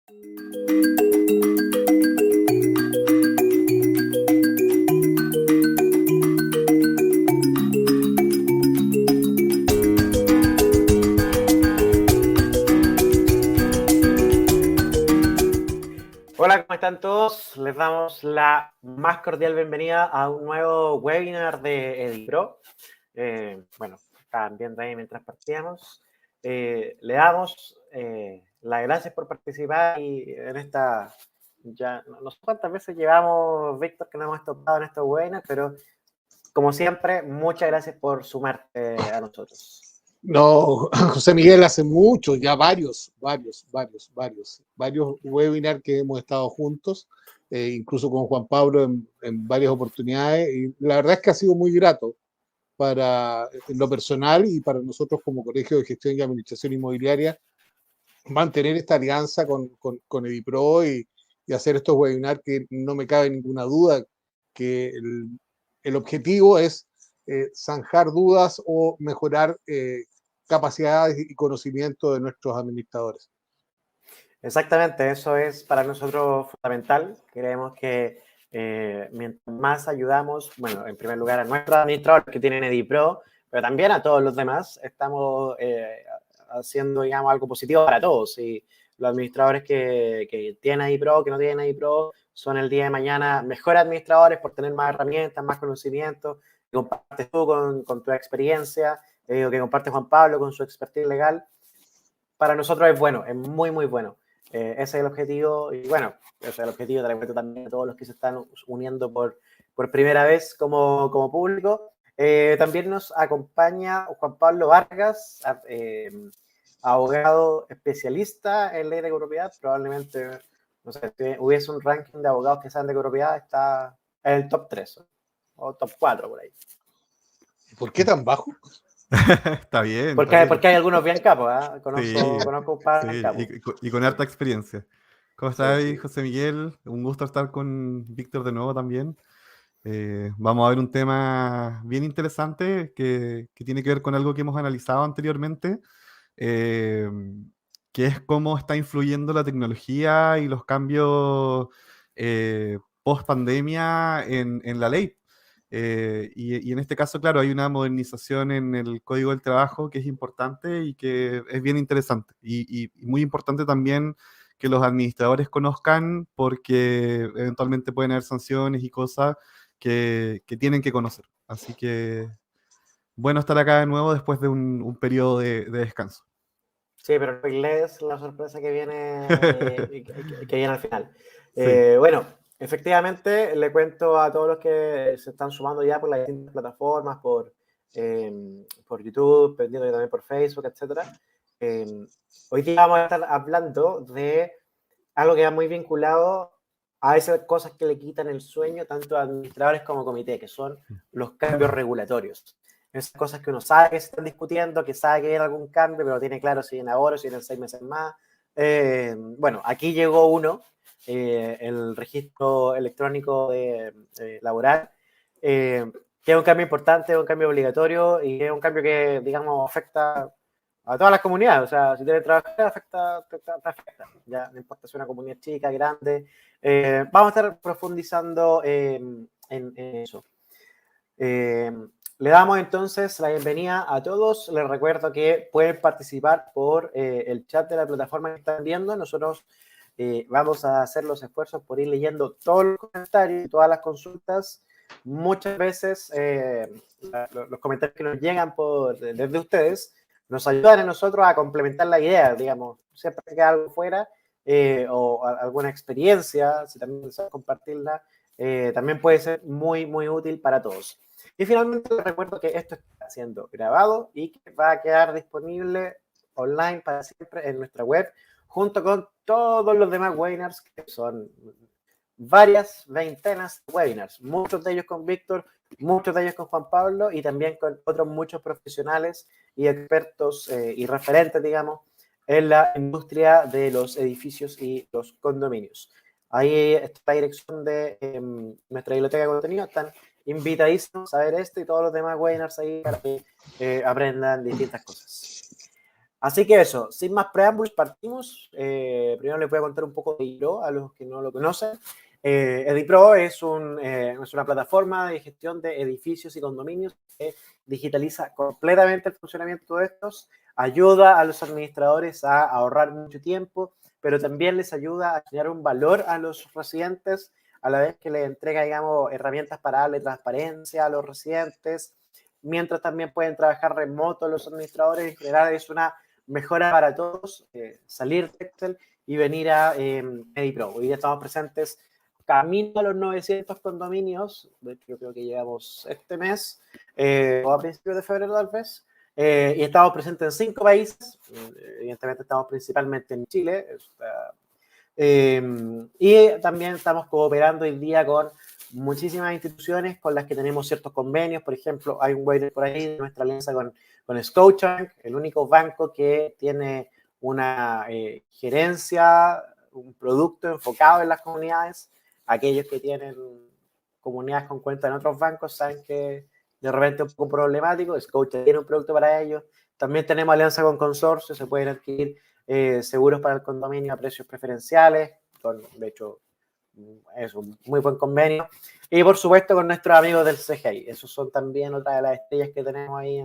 Hola, ¿cómo están todos? Les damos la más cordial bienvenida a un nuevo webinar de EdiPro. Bueno, estaban viendo ahí mientras partíamos. Le damos las gracias por participar y en esta, ya no sé cuántas veces llevamos, Víctor, que nos hemos topado en estos webinars, pero como siempre, muchas gracias por sumarte a nosotros. No, José Miguel, hace mucho, ya varios webinars que hemos estado juntos, incluso con Juan Pablo en varias oportunidades, y la verdad es que ha sido muy grato para lo personal y para nosotros como Colegio de Gestión y Administración Inmobiliaria mantener esta alianza con EdiPro y hacer estos webinars que no me cabe ninguna duda que el objetivo es zanjar dudas o mejorar capacidades y conocimiento de nuestros administradores. Exactamente, eso es para nosotros fundamental. Creemos que mientras más ayudamos, bueno, en primer lugar a nuestros administradores que tienen EdiPro, pero también a todos los demás, estamos haciendo, digamos, algo positivo para todos. Y los administradores que tienen EdiPro, que no tienen EdiPro, son el día de mañana mejores administradores por tener más herramientas, más conocimientos, que compartes tú con tu experiencia, o que comparte Juan Pablo con su expertise legal. Para nosotros es bueno, es muy, muy bueno. Ese es el objetivo y bueno, ese es el objetivo, te recuerdo también a todos los que se están uniendo por primera vez como público. También nos acompaña Juan Pablo Vargas, abogado especialista en ley de copropiedad. Probablemente, no sé, si hubiese un ranking de abogados que saben de copropiedad, está en el top 3 o top 4 por ahí. ¿Por qué tan bajo? Está bien. Porque hay algunos bien capos, ¿eh? Conozco un par sí, capos. y con harta experiencia. ¿Cómo estás, Sí. José Miguel? Un gusto estar con Víctor de nuevo también. Vamos a ver un tema bien interesante que tiene que ver con algo que hemos analizado anteriormente, eh, que es cómo está influyendo la tecnología y los cambios post pandemia en la ley. Y en este caso, claro, hay una modernización en el Código del Trabajo que es importante y que es bien interesante. Y muy importante también que los administradores conozcan porque eventualmente pueden haber sanciones y cosas que tienen que conocer. Así que bueno estar acá de nuevo después de un periodo de descanso. Sí, pero es la sorpresa que viene, que viene al final. Sí. Bueno, efectivamente, le cuento a todos los que se están sumando ya por las distintas plataformas, por YouTube, pendiente también por Facebook, etc. Hoy día vamos a estar hablando de algo que va muy vinculado a esas cosas que le quitan el sueño tanto a administradores como comité, que son los cambios regulatorios. Esas cosas que uno sabe que se están discutiendo, que sabe que viene algún cambio, pero no tiene claro si viene ahora o si viene en 6 meses más. Bueno, aquí llegó uno, el registro electrónico laboral, que es un cambio importante, es un cambio obligatorio y es un cambio que, digamos, afecta a todas las comunidades. O sea, si tienes trabajo, te afecta. Ya no importa si es una comunidad chica, grande. Vamos a estar profundizando en eso. Le damos entonces la bienvenida a todos. Les recuerdo que pueden participar por el chat de la plataforma que están viendo. Nosotros vamos a hacer los esfuerzos por ir leyendo todos los comentarios y todas las consultas. Muchas veces los comentarios que nos llegan desde ustedes nos ayudan a nosotros a complementar la idea, digamos. Siempre que queda algo fuera o alguna experiencia, si también desean compartirla, también puede ser muy, muy útil para todos. Y finalmente les recuerdo que esto está siendo grabado y que va a quedar disponible online para siempre en nuestra web, junto con todos los demás webinars, que son varias veintenas de webinars, muchos de ellos con Víctor, muchos de ellos con Juan Pablo y también con otros muchos profesionales y expertos y referentes, digamos, en la industria de los edificios y los condominios. Ahí está la dirección de nuestra biblioteca de contenido, están invitadísimos a ver esto y todos los demás webinars ahí para que aprendan distintas cosas. Así que eso, sin más preámbulos, partimos. Primero les voy a contar un poco de Edipro a los que no lo conocen. Edipro es una plataforma de gestión de edificios y condominios que digitaliza completamente el funcionamiento de estos, ayuda a los administradores a ahorrar mucho tiempo, pero también les ayuda a generar un valor a los residentes, a la vez que les entrega, digamos, herramientas para darle transparencia a los residentes, mientras también pueden trabajar remoto los administradores. En general es una mejora para todos, salir de Excel y venir a Edipro. Hoy día estamos presentes camino a los 900 condominios, de hecho yo creo que llegamos este mes, o a principios de febrero tal vez, y estamos presentes en 5 países, evidentemente estamos principalmente en Chile, y también estamos cooperando hoy día con muchísimas instituciones con las que tenemos ciertos convenios. Por ejemplo, hay un waiver por ahí de nuestra alianza con Scotiabank, el único banco que tiene una gerencia, un producto enfocado en las comunidades. Aquellos que tienen comunidades con cuenta en otros bancos saben que de repente es un poco problemático. Scotiabank tiene un producto para ellos. También tenemos alianza con consorcios, se pueden adquirir seguros para el condominio a precios preferenciales, de hecho es un muy buen convenio, y por supuesto con nuestros amigos del CGI. Esos son también otra de las estrellas que tenemos ahí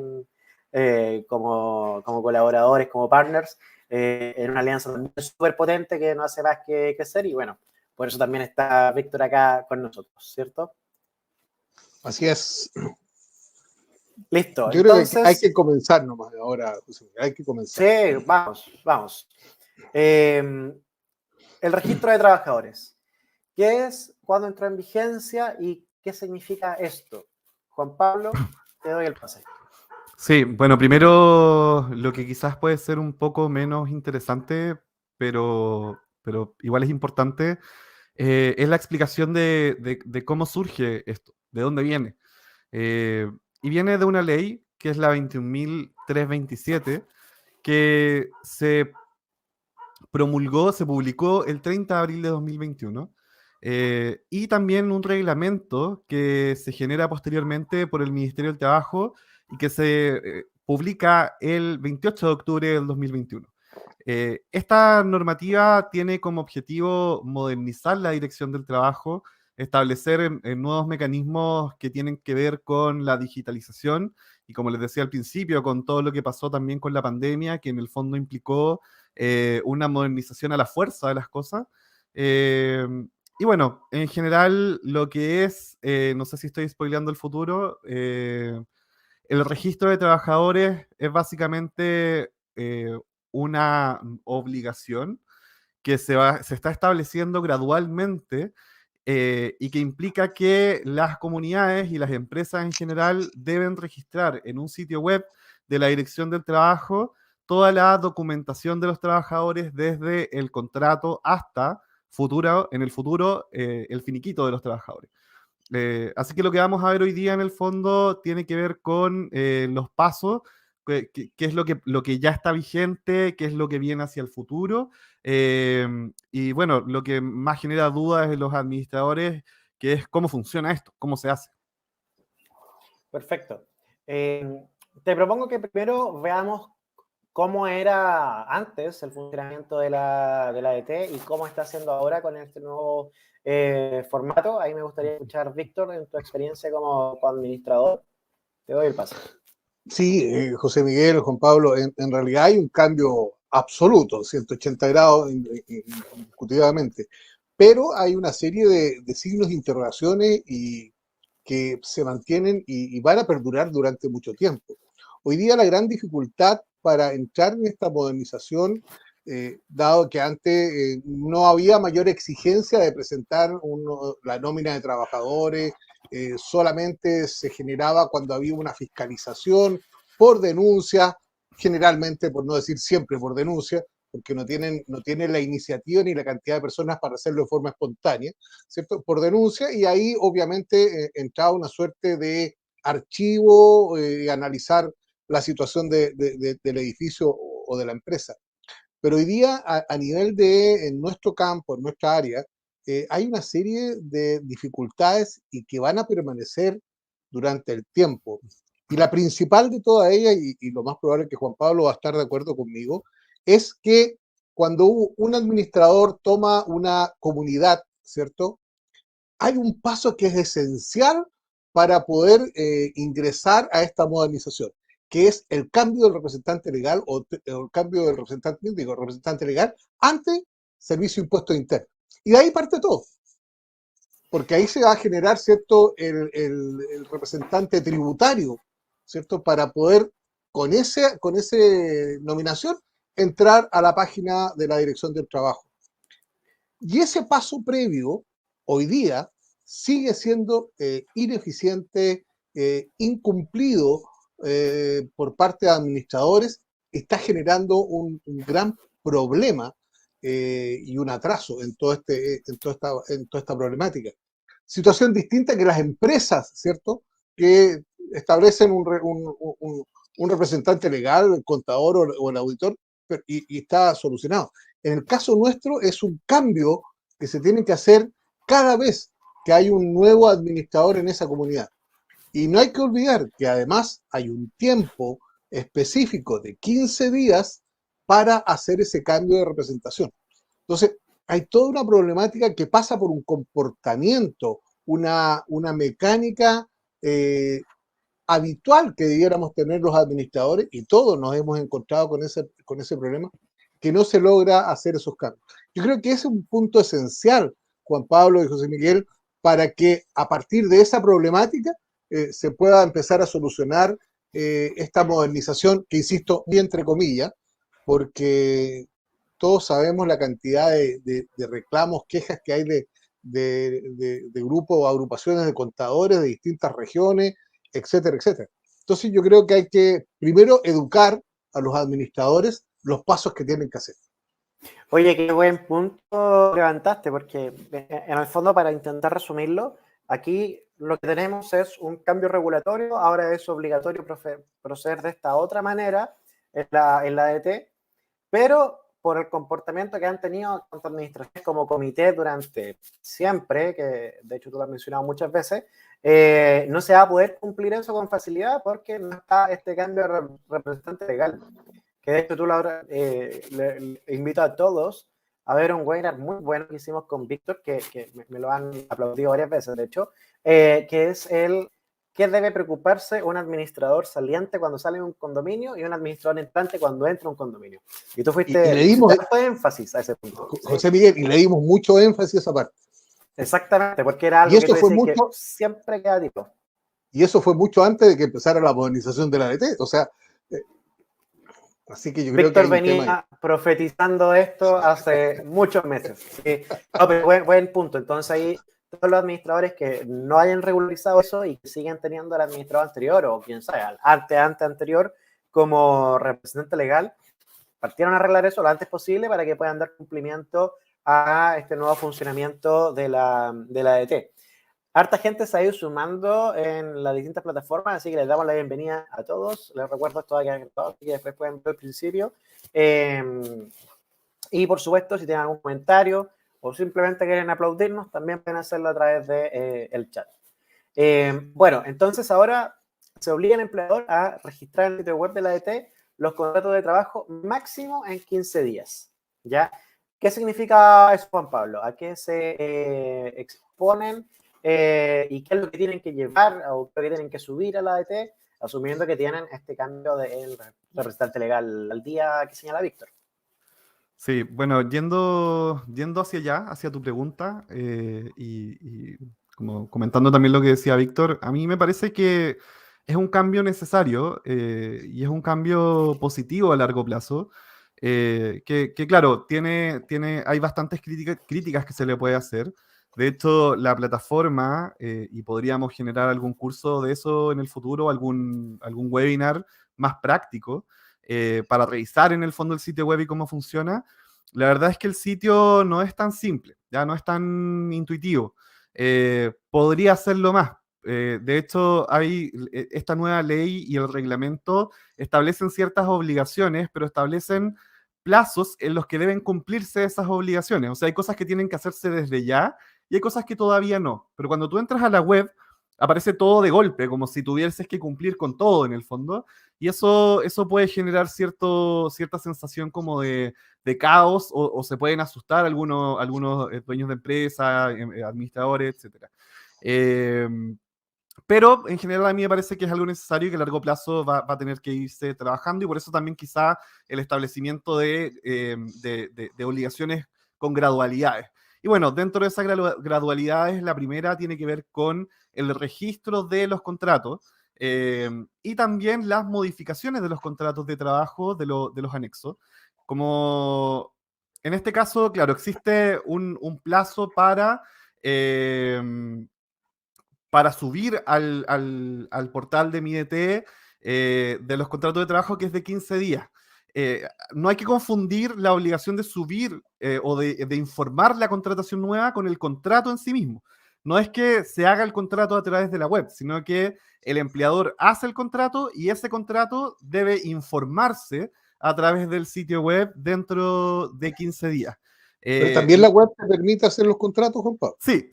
como colaboradores, como partners, en una alianza también súper potente que no hace más que ser, y bueno, por eso también está Víctor acá con nosotros, ¿cierto? Así es. Listo, Yo creo que entonces... hay que comenzar nomás ahora, José, hay que comenzar. Sí, vamos. El registro de trabajadores. ¿Qué es? ¿Cuándo entró en vigencia? ¿Y qué significa esto? Juan Pablo, te doy el pase. Sí, bueno, primero lo que quizás puede ser un poco menos interesante, pero igual es importante, es la explicación de cómo surge esto, de dónde viene. Y viene de una ley que es la 21.327, que se promulgó, se publicó el 30 de abril de 2021, y también un reglamento que se genera posteriormente por el Ministerio del Trabajo y que se publica el 28 de octubre del 2021. Esta normativa tiene como objetivo modernizar la dirección del trabajo, establecer en nuevos mecanismos que tienen que ver con la digitalización y, como les decía al principio, con todo lo que pasó también con la pandemia, que en el fondo implicó una modernización a la fuerza de las cosas. Y bueno, en general lo que es, no sé si estoy spoileando el futuro, el registro de trabajadores es básicamente una obligación que se está estableciendo gradualmente, y que implica que las comunidades y las empresas en general deben registrar en un sitio web de la Dirección del Trabajo toda la documentación de los trabajadores desde el contrato hasta en el futuro, el finiquito de los trabajadores. Así que lo que vamos a ver hoy día en el fondo tiene que ver con los pasos, qué es lo que ya está vigente, qué es lo que viene hacia el futuro. Y bueno, lo que más genera dudas en los administradores, que es cómo funciona esto, cómo se hace. Perfecto. Te propongo que primero veamos cómo era antes el funcionamiento de la ADT y cómo está haciendo ahora con este nuevo formato. Ahí me gustaría escuchar, Víctor, en tu experiencia como administrador. Te doy el paso. Sí, José Miguel, Juan Pablo, en realidad hay un cambio absoluto, 180 grados indiscutiblemente, pero hay una serie de signos de interrogaciones y que se mantienen y van a perdurar durante mucho tiempo. Hoy día la gran dificultad para entrar en esta modernización, dado que antes no había mayor exigencia de presentar la nómina de trabajadores, solamente se generaba cuando había una fiscalización por denuncia, generalmente, por no decir siempre por denuncia, porque no tienen la iniciativa ni la cantidad de personas para hacerlo de forma espontánea, ¿cierto? Por denuncia, y ahí obviamente entraba una suerte de archivo, analizar la situación del edificio o de la empresa. Pero hoy día, a nivel en nuestro campo, en nuestra área, hay una serie de dificultades y que van a permanecer durante el tiempo. Y la principal de todas ellas, y lo más probable es que Juan Pablo va a estar de acuerdo conmigo, es que cuando un administrador toma una comunidad, ¿cierto? Hay un paso que es esencial para poder ingresar a esta modernización, que es el cambio del representante legal o el cambio del representante legal ante servicio de impuestos internos. Y de ahí parte todo, porque ahí se va a generar, ¿cierto?, el representante tributario, ¿cierto?, para poder con ese nominación entrar a la página de la Dirección del Trabajo. Y ese paso previo, hoy día, sigue siendo ineficiente, incumplido por parte de administradores, está generando un gran problema y un atraso en, en toda esta problemática. Situación distinta que las empresas, ¿cierto?, que establecen un representante legal, el contador o el auditor, y está solucionado. En el caso nuestro es un cambio que se tiene que hacer cada vez que hay un nuevo administrador en esa comunidad. Y no hay que olvidar que además hay un tiempo específico de 15 días para hacer ese cambio de representación. Entonces, hay toda una problemática que pasa por un comportamiento, una mecánica habitual que debiéramos tener los administradores, y todos nos hemos encontrado con ese problema, que no se logra hacer esos cambios. Yo creo que ese es un punto esencial, Juan Pablo y José Miguel, para que a partir de esa problemática se pueda empezar a solucionar esta modernización, que insisto, y entre comillas, porque todos sabemos la cantidad de reclamos, quejas que hay de grupos o agrupaciones de contadores de distintas regiones, etcétera, etcétera. Entonces yo creo que hay que primero educar a los administradores los pasos que tienen que hacer. Oye, qué buen punto levantaste, porque en el fondo, para intentar resumirlo, aquí lo que tenemos es un cambio regulatorio, ahora es obligatorio proceder de esta otra manera en la ADT, pero por el comportamiento que han tenido tanto administraciones como comité durante siempre, que de hecho tú lo has mencionado muchas veces, no se va a poder cumplir eso con facilidad porque no está este cambio de representante legal. Que de hecho tú, Laura, le invito a todos a ver un webinar muy bueno que hicimos con Víctor, que me lo han aplaudido varias veces, de hecho, que es el ¿qué debe preocuparse un administrador saliente cuando sale de un condominio y un administrador entrante cuando entra a un condominio? Y tú fuiste, y le dimos énfasis a ese punto. José Miguel, y le dimos mucho énfasis a esa parte. Exactamente, porque era algo que tú decías que siempre queda tipo. Y eso fue mucho antes de que empezara la modernización de la ADT. O sea, así que yo creo Víctor que hay venía profetizando esto hace muchos meses. ¿Sí? No, pero buen punto. Entonces ahí todos los administradores que no hayan regularizado eso y que siguen teniendo al administrador anterior o quien sea, al anterior como representante legal, partieron a arreglar eso lo antes posible para que puedan dar cumplimiento a este nuevo funcionamiento de la ADT. Harta gente se ha ido sumando en las distintas plataformas, así que les damos la bienvenida a todos. Les recuerdo esto que después pueden ver al principio. Y por supuesto, si tienen algún comentario o simplemente quieren aplaudirnos, también pueden hacerlo a través de el chat. Bueno, entonces ahora se obliga al empleador a registrar en el sitio web de la ADT los contratos de trabajo máximo en 15 días. ¿Ya? ¿Qué significa eso, Juan Pablo? ¿A qué se exponen? ¿Y qué es lo que tienen que llevar o qué tienen que subir a la ADT, asumiendo que tienen este cambio del representante legal al día que señala Víctor? Sí, bueno, yendo hacia allá, hacia tu pregunta, y como comentando también lo que decía Víctor, a mí me parece que es un cambio necesario y es un cambio positivo a largo plazo, que claro, hay bastantes críticas que se le puede hacer. De hecho, la plataforma, y podríamos generar algún curso de eso en el futuro, algún webinar más práctico, para revisar en el fondo el sitio web y cómo funciona. La verdad es que el sitio no es tan simple, ya no es tan intuitivo. Podría hacerlo más. De hecho, hay esta nueva ley y el reglamento establecen ciertas obligaciones, pero establecen plazos en los que deben cumplirse esas obligaciones. O sea, hay cosas que tienen que hacerse desde ya y hay cosas que todavía no. Pero cuando tú entras a la web, aparece todo de golpe, como si tuvieses que cumplir con todo en el fondo, y eso puede generar cierta sensación como de caos, o se pueden asustar algunos dueños de empresa, administradores, etcétera. Eh, pero en general a mí me parece que es algo necesario y que a largo plazo va a tener que irse trabajando, y por eso también quizá el establecimiento de obligaciones con gradualidades. Y bueno, dentro de esas gradualidades, la primera tiene que ver con el registro de los contratos, y también las modificaciones de los contratos de trabajo de los anexos. Como en este caso, claro, existe un plazo para subir al portal de MiDT de los contratos de trabajo, que es de 15 días. No hay que confundir la obligación de subir o de informar la contratación nueva con el contrato en sí mismo. No es que se haga el contrato a través de la web, sino que el empleador hace el contrato y ese contrato debe informarse a través del sitio web dentro de 15 días. Pero también la web te permite hacer los contratos, Juan Pablo. Sí.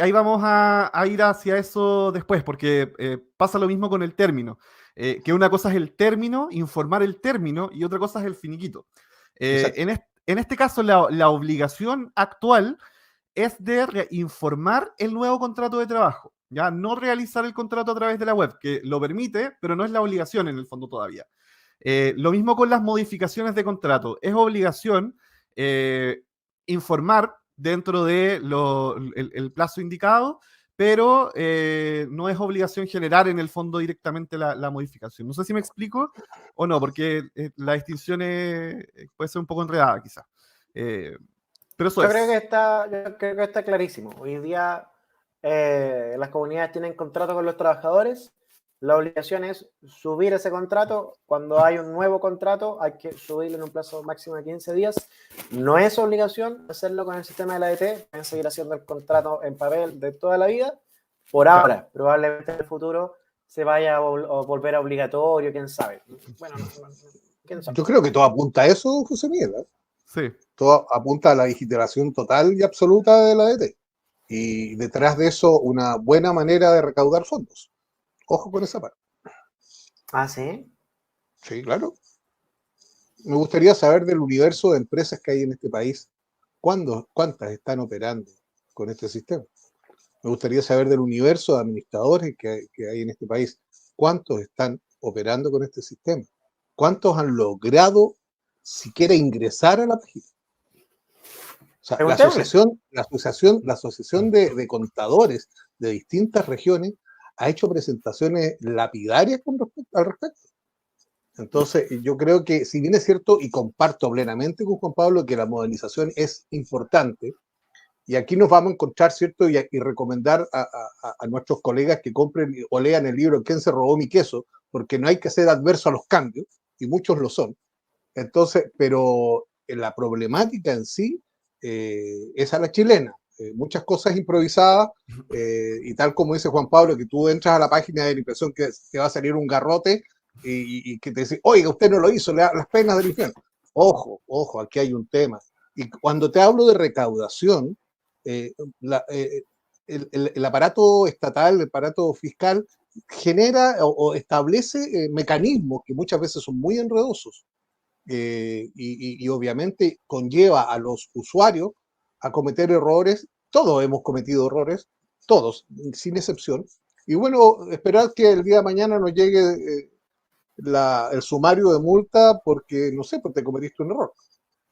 Ahí vamos a ir hacia eso después, porque pasa lo mismo con el término. Que una cosa es el término, informar el término, y otra cosa es el finiquito. En este caso, la obligación actual es de informar el nuevo contrato de trabajo, ya no realizar el contrato a través de la web, que lo permite, pero no es la obligación en el fondo todavía. Lo mismo con las modificaciones de contrato. Es obligación informar dentro de el plazo indicado, pero no es obligación generar en el fondo directamente la modificación. No sé si me explico o no, porque la distinción puede ser un poco enredada quizás. Pero eso yo creo que está clarísimo. Hoy día las comunidades tienen contrato con los trabajadores. La obligación es subir ese contrato. Cuando hay un nuevo contrato, hay que subirlo en un plazo máximo de 15 días. No es obligación hacerlo con el sistema de la ADT. Pueden seguir haciendo el contrato en papel de toda la vida. Por ahora, probablemente en el futuro se vaya a volver a obligatorio, quién sabe. Bueno, quién sabe. Yo creo que todo apunta a eso, José Miguel. Sí. Todo apunta a la digitalización total y absoluta de la ADT. Y detrás de eso, una buena manera de recaudar fondos. Ojo con esa parte. ¿Ah, sí? Sí, claro. Me gustaría saber del universo de empresas que hay en este país, cuántas están operando con este sistema. Me gustaría saber del universo de administradores que hay en este país, cuántos están operando con este sistema, cuántos han logrado siquiera ingresar a la página. O sea, la asociación de contadores de distintas regiones ha hecho presentaciones lapidarias al respecto. Entonces, yo creo que, si bien es cierto, y comparto plenamente con Juan Pablo, que la modernización es importante, y aquí nos vamos a encontrar, ¿cierto? Y recomendar a nuestros colegas que compren o lean el libro ¿Quién se robó mi queso? Porque no hay que ser adverso a los cambios, y muchos lo son. Entonces, pero la problemática en sí es a la chilena. Muchas cosas improvisadas, y tal como dice Juan Pablo, que tú entras a la página de la impresión que te va a salir un garrote y que te dice, oiga, usted no lo hizo, le da las penas del infierno. Ojo, aquí hay un tema. Y cuando te hablo de recaudación, el aparato estatal, el aparato fiscal, genera o establece mecanismos que muchas veces son muy enredosos. Y obviamente conlleva a los usuarios a cometer errores. Todos hemos cometido errores, todos, sin excepción. Y bueno, esperar que el día de mañana nos llegue el sumario de multa porque, no sé, porque te cometiste un error.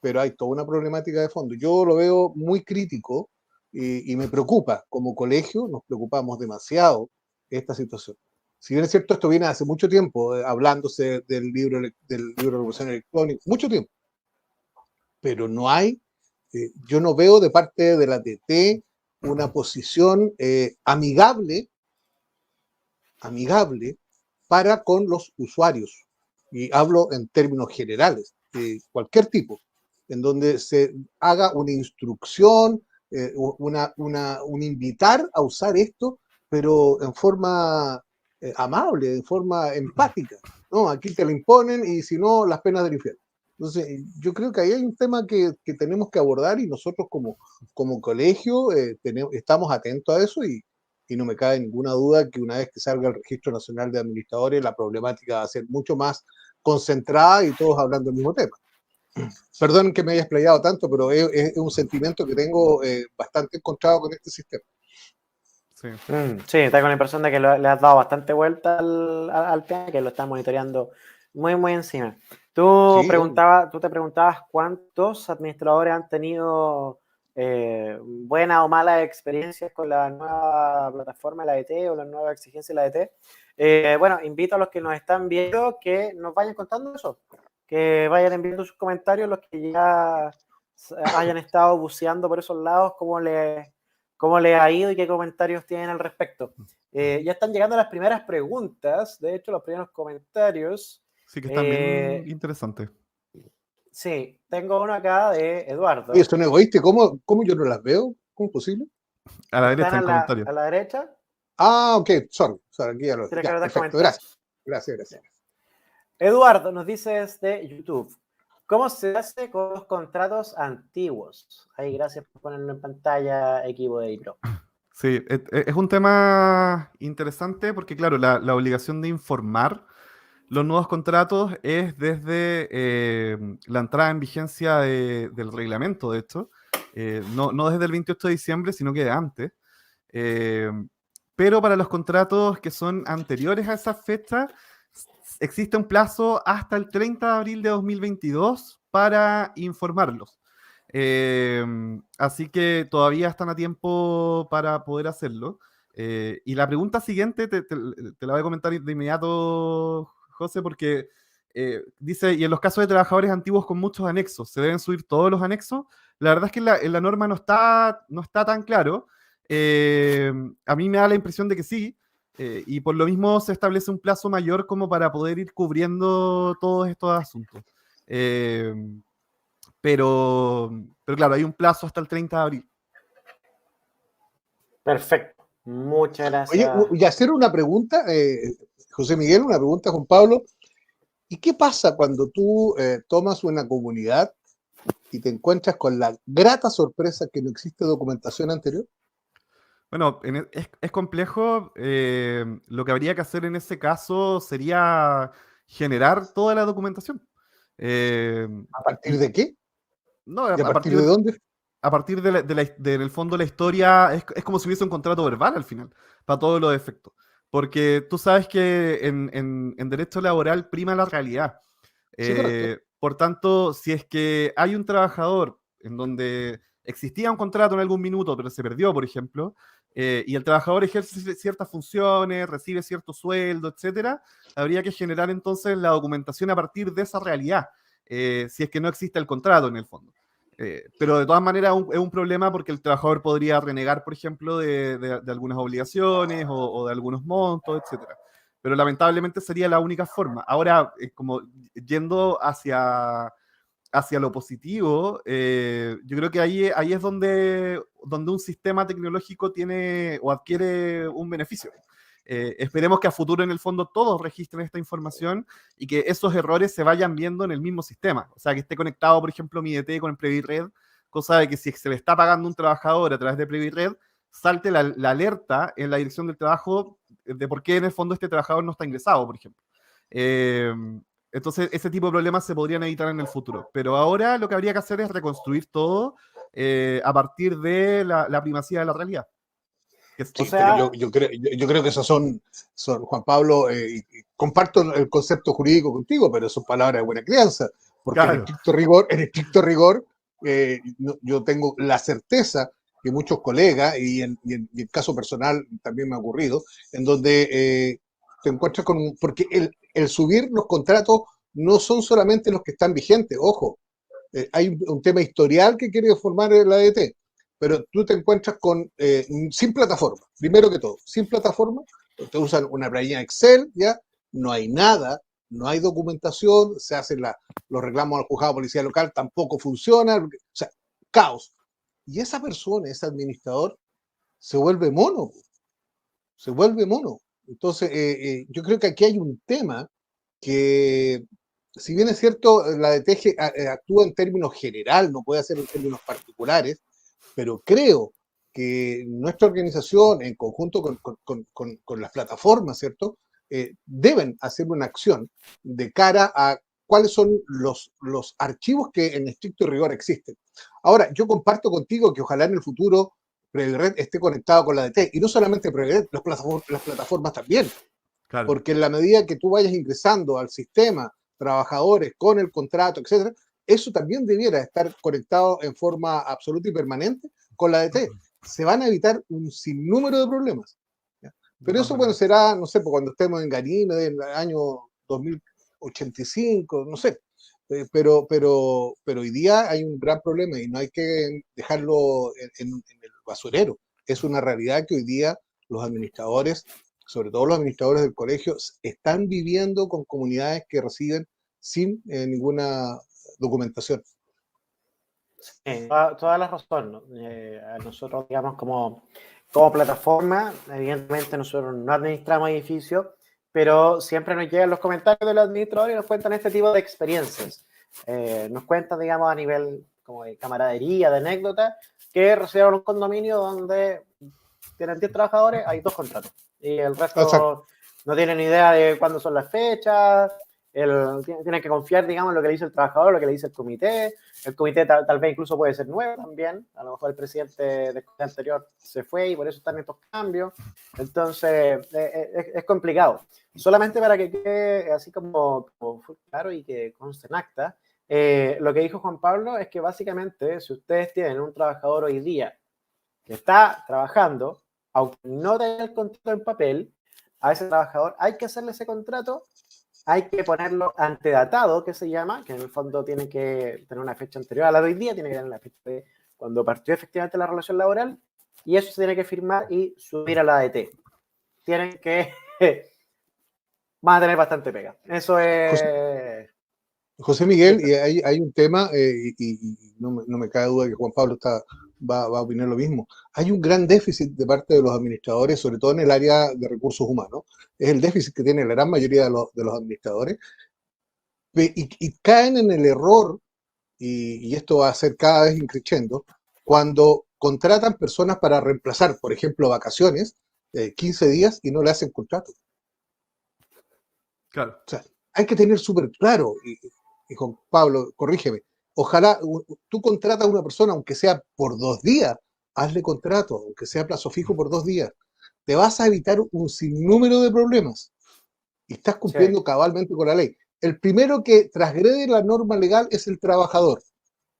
Pero hay toda una problemática de fondo. Yo lo veo muy crítico y me preocupa. Como colegio nos preocupamos demasiado esta situación. Si bien es cierto, esto viene hace mucho tiempo, hablándose del libro de regulación electrónica, mucho tiempo. Pero no hay, yo no veo de parte de la TT una posición amigable para con los usuarios. Y hablo en términos generales, de cualquier tipo, en donde se haga una instrucción, un invitar a usar esto, pero en forma amable, en forma empática. No, aquí te lo imponen y si no, las penas del infierno. Entonces, yo creo que ahí hay un tema que tenemos que abordar y nosotros como colegio estamos atentos a eso y no me cabe ninguna duda que una vez que salga el Registro Nacional de Administradores, la problemática va a ser mucho más concentrada y todos hablando del mismo tema. Perdón que me haya explayado tanto, pero es un sentimiento que tengo bastante encontrado con este sistema. Sí. Sí, está con la impresión de que le has dado bastante vuelta al tema, que lo estás monitoreando muy, muy encima. Tú Sí, te preguntabas cuántos administradores han tenido buenas o malas experiencias con la nueva plataforma de la ADT o la nueva exigencia de la ADT. Bueno, invito a los que nos están viendo que nos vayan contando eso, que vayan enviando sus comentarios, los que ya hayan estado buceando por esos lados, cómo les ha ido y qué comentarios tienen al respecto. Ya están llegando las primeras preguntas, de hecho, los primeros comentarios. Sí, que están bien interesantes. Sí, tengo uno acá de Eduardo. Oye, son egoístas, ¿cómo yo no las veo? ¿Cómo es posible? A la derecha, ¿Están en comentarios. a la derecha? Ah, ok, sorry, aquí ya lo Tiene que ya, ver de perfecto, comentarios. gracias. Eduardo nos dice desde YouTube, ¿cómo se hace con los contratos antiguos? Ahí, gracias por ponerlo en pantalla, equipo de IPRO. Sí, es un tema interesante porque, claro, la obligación de informar los nuevos contratos es desde la entrada en vigencia del reglamento, de hecho, no desde el 28 de diciembre, sino que de antes. Pero para los contratos que son anteriores a esa fecha, existe un plazo hasta el 30 de abril de 2022 para informarlos. Así que todavía están a tiempo para poder hacerlo. Y la pregunta siguiente te la voy a comentar de inmediato, José, porque dice, y en los casos de trabajadores antiguos con muchos anexos, ¿se deben subir todos los anexos? La verdad es que en la norma no está tan claro. A mí me da la impresión de que sí, y por lo mismo se establece un plazo mayor como para poder ir cubriendo todos estos asuntos. Pero claro, hay un plazo hasta el 30 de abril. Perfecto, muchas Oye, gracias. y hacer una pregunta, José Miguel, una pregunta, Juan Pablo. ¿Y qué pasa cuando tú tomas una comunidad y te encuentras con la grata sorpresa que no existe documentación anterior? Bueno, es complejo. Lo que habría que hacer en ese caso sería generar toda la documentación. Eh, ¿A partir y de qué? no, ¿Y a partir de dónde? a partir del fondo la historia, es como si hubiese un contrato verbal al final, para todos los efectos. Porque tú sabes que en derecho laboral prima la realidad. Sí, correcto. Por tanto, si es que hay un trabajador en donde existía un contrato en algún minuto, pero se perdió, por ejemplo, y el trabajador ejerce ciertas funciones, recibe cierto sueldo, etcétera, habría que generar entonces la documentación a partir de esa realidad, si es que no existe el contrato en el fondo. Pero de todas maneras es un problema porque el trabajador podría renegar, por ejemplo, de algunas obligaciones o de algunos montos, etcétera. Pero lamentablemente sería la única forma. Ahora, como yendo hacia lo positivo, yo creo que ahí es donde un sistema tecnológico tiene o adquiere un beneficio. Esperemos que a futuro en el fondo todos registren esta información y que esos errores se vayan viendo en el mismo sistema. O sea, que esté conectado, por ejemplo, mi DT con el Previred, cosa de que si se le está pagando un trabajador a través de Previred, salte la alerta en la dirección del trabajo de por qué en el fondo este trabajador no está ingresado, por ejemplo. Entonces, ese tipo de problemas se podrían evitar en el futuro. Pero ahora lo que habría que hacer es reconstruir todo a partir de la primacía de la realidad. Sí, O sea, pero yo creo que esos son Juan Pablo, comparto el concepto jurídico contigo, pero son palabras de buena crianza, porque Claro. en estricto rigor, yo tengo la certeza que muchos colegas, y en caso personal también me ha ocurrido, en donde te encuentras porque el subir los contratos no son solamente los que están vigentes, ojo, hay un tema historial que quiere formar la ADT, pero tú te encuentras sin plataforma, primero que todo, sin plataforma, te usan una planilla Excel, ya, no hay nada, no hay documentación, se hacen los reclamos al juzgado de policía local, tampoco funciona, o sea, caos. Y esa persona, ese administrador, se vuelve mono, se vuelve mono. Entonces, yo creo que aquí hay un tema que, si bien es cierto, la DTG actúa en términos general, no puede hacer en términos particulares, pero creo que nuestra organización, en conjunto con las plataformas, ¿cierto? Deben hacer una acción de cara a cuáles son los archivos que en estricto rigor existen. Ahora, yo comparto contigo que ojalá en el futuro Previred esté conectado con la ADT, y no solamente Previred, las plataformas también, Claro. porque en la medida que tú vayas ingresando al sistema, trabajadores con el contrato, etcétera, eso también debiera estar conectado en forma absoluta y permanente con la ADT. Se van a evitar un sinnúmero de problemas. ¿Ya? Pero eso, bueno, será, no sé, cuando estemos en Ganímedes, en el año 2085, no sé. Pero hoy día hay un gran problema y no hay que dejarlo en el basurero. Es una realidad que hoy día los administradores, sobre todo los administradores del colegio, están viviendo con comunidades que reciben sin ninguna documentación. Toda la razón, ¿no? Nosotros, digamos, como plataforma, evidentemente nosotros no administramos edificios, pero siempre nos llegan los comentarios de los administradores y nos cuentan este tipo de experiencias. Nos cuentan, digamos, a nivel como de camaradería, de anécdota, que recibieron un condominio donde tienen 10 trabajadores, hay 2 contratos. Y el resto Exacto. no tienen idea de cuándo son las fechas, tienen que confiar, digamos, en lo que le dice el trabajador, lo que le dice el comité. El comité tal vez incluso puede ser nuevo también. A lo mejor el presidente del comité anterior se fue y por eso están estos cambios. Entonces, es complicado. Solamente para que quede así como claro y que conste en acta, lo que dijo Juan Pablo es que básicamente, si ustedes tienen un trabajador hoy día que está trabajando, aunque no tenga el contrato en papel, a ese trabajador hay que hacerle ese contrato, hay que ponerlo antedatado, que se llama, que en el fondo tiene que tener una fecha anterior a la de hoy día, tiene que tener la fecha de cuando partió efectivamente la relación laboral, y eso se tiene que firmar y subir a la ADT. Tienen que van a tener bastante pega. Eso es... José Miguel, y hay un tema, y no me cabe duda que Juan Pablo va a opinar lo mismo. Hay un gran déficit de parte de los administradores, sobre todo en el área de recursos humanos. Es el déficit que tiene la gran mayoría de los administradores, y caen en el error, y esto va a ser cada vez increciendo, cuando contratan personas para reemplazar, por ejemplo, vacaciones, 15 días, y no le hacen contrato. Claro. O sea, hay que tener súper claro, y Juan Pablo, corrígeme, ojalá tú contratas a una persona, aunque sea por 2 días, hazle contrato, aunque sea plazo fijo por 2 días. Te vas a evitar un sinnúmero de problemas y estás cumpliendo cabalmente con la ley. El primero que transgrede la norma legal es el trabajador.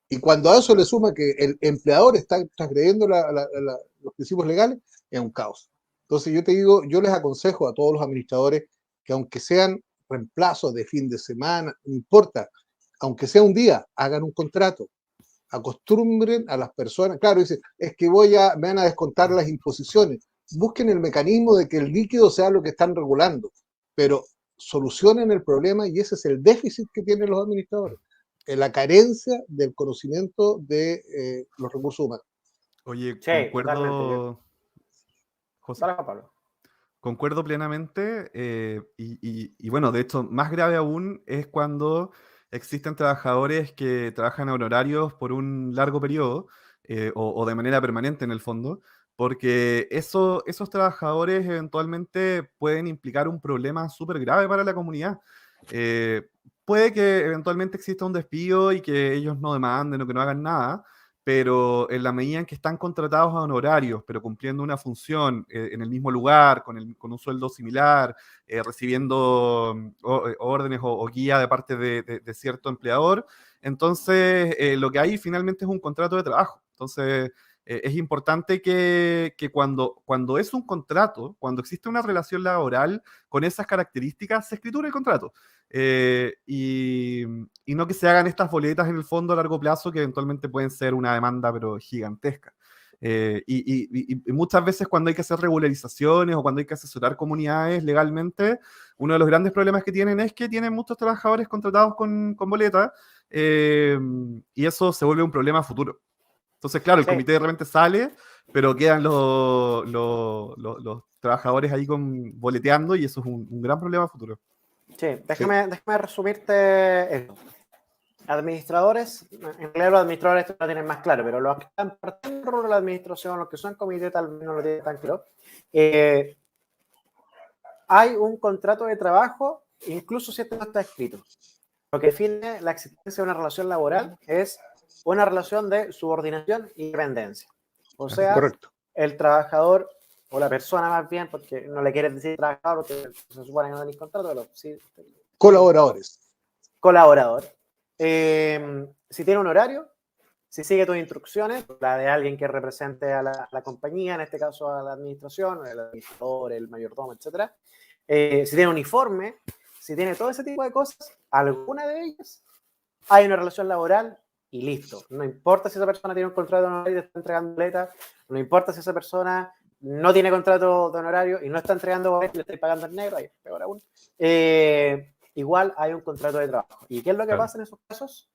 Y cuando a eso le suma que el empleador está transgrediendo los principios legales, es un caos. Entonces yo te digo, yo les aconsejo a todos los administradores que aunque sean reemplazos de fin de semana, no importa, aunque sea un día, hagan un contrato, acostumbren a las personas. Claro, dicen, es que me van a descontar las imposiciones. Busquen el mecanismo de que el líquido sea lo que están regulando, pero solucionen el problema, y ese es el déficit que tienen los administradores, la carencia del conocimiento de los recursos humanos. Oye, Sí, concuerdo, José. Dale, Juan Pablo. Concuerdo plenamente, y bueno, de hecho, más grave aún es cuando existen trabajadores que trabajan a honorarios por un largo periodo, o de manera permanente en el fondo, porque esos trabajadores eventualmente pueden implicar un problema súper grave para la comunidad. Eh, Puede que eventualmente exista un despido y que ellos no demanden o que no hagan nada, pero en la medida en que están contratados a honorarios, pero cumpliendo una función en el mismo lugar, con un sueldo similar, recibiendo órdenes o guía de parte de cierto empleador, entonces lo que hay finalmente es un contrato de trabajo. Entonces es importante que cuando es un contrato, cuando existe una relación laboral con esas características, se escriture el contrato. Y no que se hagan estas boletas en el fondo a largo plazo que eventualmente pueden ser una demanda pero gigantesca. Y muchas veces cuando hay que hacer regularizaciones o cuando hay que asesorar comunidades legalmente, uno de los grandes problemas que tienen es que tienen muchos trabajadores contratados con boleta, y eso se vuelve un problema futuro. Entonces, claro, el comité de repente sale, pero quedan los trabajadores ahí boleteando, y eso es un gran problema futuro. Sí, déjame resumirte esto. administradores, en realidad los administradores esto lo tienen más claro, pero los que están partiendo de la administración, los que son comité tal vez no lo tienen tan claro. Hay un contrato de trabajo, incluso si esto no está escrito. Lo que define la existencia de una relación laboral es una relación de subordinación y dependencia. O sea, correcto. El trabajador, o la persona más bien, porque no le quieres decir trabajador, porque se supone que no hay contrato, pero sí. Colaboradores. Colaborador. Si tiene un horario, si sigue tus instrucciones, la de alguien que represente a la compañía, en este caso a la administración, el administrador, el mayordomo, etc. Si tiene uniforme, si tiene todo ese tipo de cosas, alguna de ellas, hay una relación laboral y listo. No importa si esa persona tiene un contrato de honorario y está entregando boletas, no importa si esa persona no tiene contrato de honorario y no está entregando boletas y le está pagando en negro, ahí es peor aún. Igual hay un contrato de trabajo. ¿Y qué es lo que pasa en esos casos?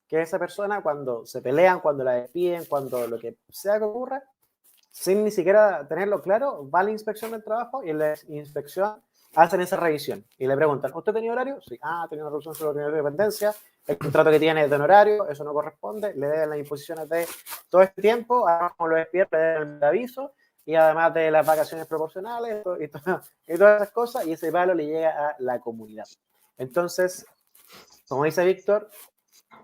Que esa persona, cuando se pelean, cuando la despiden, cuando lo que sea que ocurra, sin ni siquiera tenerlo claro, va a la inspección del trabajo y en la inspección hacen esa revisión y le preguntan, ¿usted tenía horario? Sí. Tenía una reducción sobre la dependencia, el contrato que tiene es de honorario, eso no corresponde, le deben las imposiciones de todo este tiempo, además como lo despierta, le deben el aviso y además de las vacaciones proporcionales y todas esas cosas, y ese palo le llega a la comunidad. Entonces, como dice Víctor,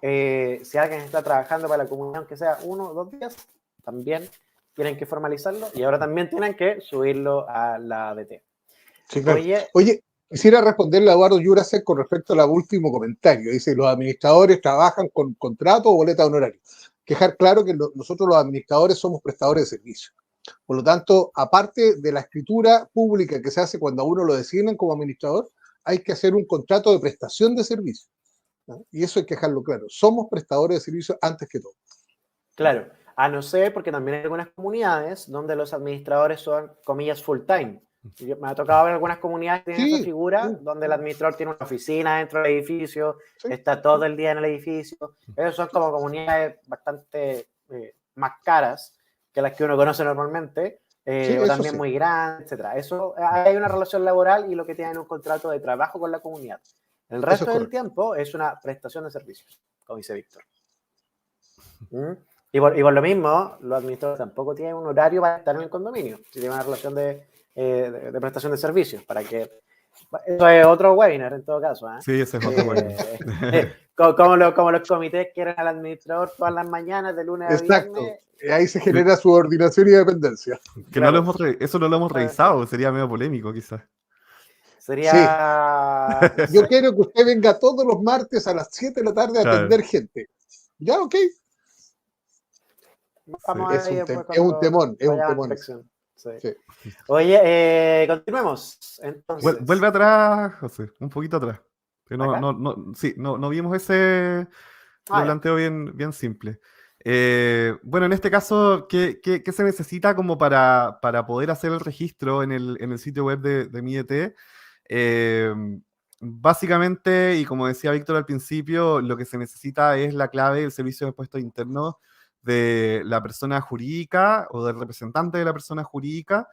si alguien está trabajando para la comunidad, aunque sea 1 o 2 días, también tienen que formalizarlo y ahora también tienen que subirlo a la ADT. Sí, claro. Oye, quisiera responderle a Eduardo Jurasek con respecto al último comentario. Dice, los administradores trabajan con contrato o boleta de honorario. Dejar claro que nosotros los administradores somos prestadores de servicios. Por lo tanto, aparte de la escritura pública que se hace cuando a uno lo designan como administrador, hay que hacer un contrato de prestación de servicios. ¿No? Y eso hay que dejarlo claro. Somos prestadores de servicios antes que todo. Claro, a no ser porque también hay algunas comunidades donde los administradores son, comillas, full time. Me ha tocado ver algunas comunidades que tienen esa figura, donde el administrador tiene una oficina dentro del edificio, está todo el día en el edificio. Esos son como comunidades bastante más caras que las que uno conoce normalmente, o también muy grandes, etc. Eso, hay una relación laboral y lo que tienen un contrato de trabajo con la comunidad. El resto del tiempo es una prestación de servicios, como dice Víctor. Y por lo mismo, los administradores tampoco tienen un horario para estar en el condominio, si tienen una relación de prestación de servicios, para que... Eso es otro webinar, en todo caso. Sí, ese es otro webinar. Como los comités quieren al administrador todas las mañanas, de lunes a viernes. Ahí se genera subordinación y dependencia. Que claro. Eso no lo hemos revisado, sería medio polémico quizás. Sería... Sí. Yo quiero que usted venga todos los martes a las 7 de la tarde a atender gente. Ya, ok. Vamos a ver es un temón. Sí. Sí. Oye, continuemos. Entonces. Vuelve atrás, José, un poquito atrás. No vimos ese planteo bien simple. Bueno, en este caso, ¿qué se necesita como para poder hacer el registro en el sitio web de MiDT? Básicamente, y como decía Víctor al principio, lo que se necesita es la clave del servicio de impuestos internos de la persona jurídica o del representante de la persona jurídica.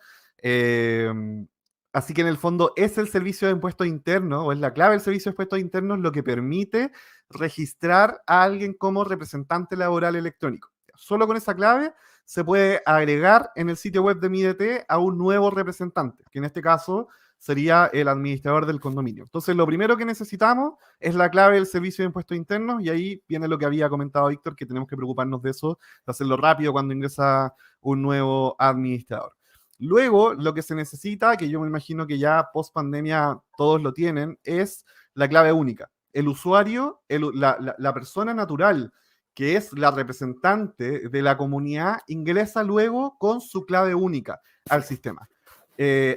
Así que en el fondo es el servicio de impuestos internos, o es la clave del servicio de impuestos internos lo que permite registrar a alguien como representante laboral electrónico. Solo con esa clave se puede agregar en el sitio web de MiDT a un nuevo representante, que en este caso sería el administrador del condominio. Entonces, lo primero que necesitamos es la clave del servicio de impuestos internos, y ahí viene lo que había comentado Víctor, que tenemos que preocuparnos de eso, de hacerlo rápido cuando ingresa un nuevo administrador. Luego, lo que se necesita, que yo me imagino que ya post pandemia todos lo tienen, es la clave única. El usuario, la persona natural, que es la representante de la comunidad, ingresa luego con su clave única al sistema.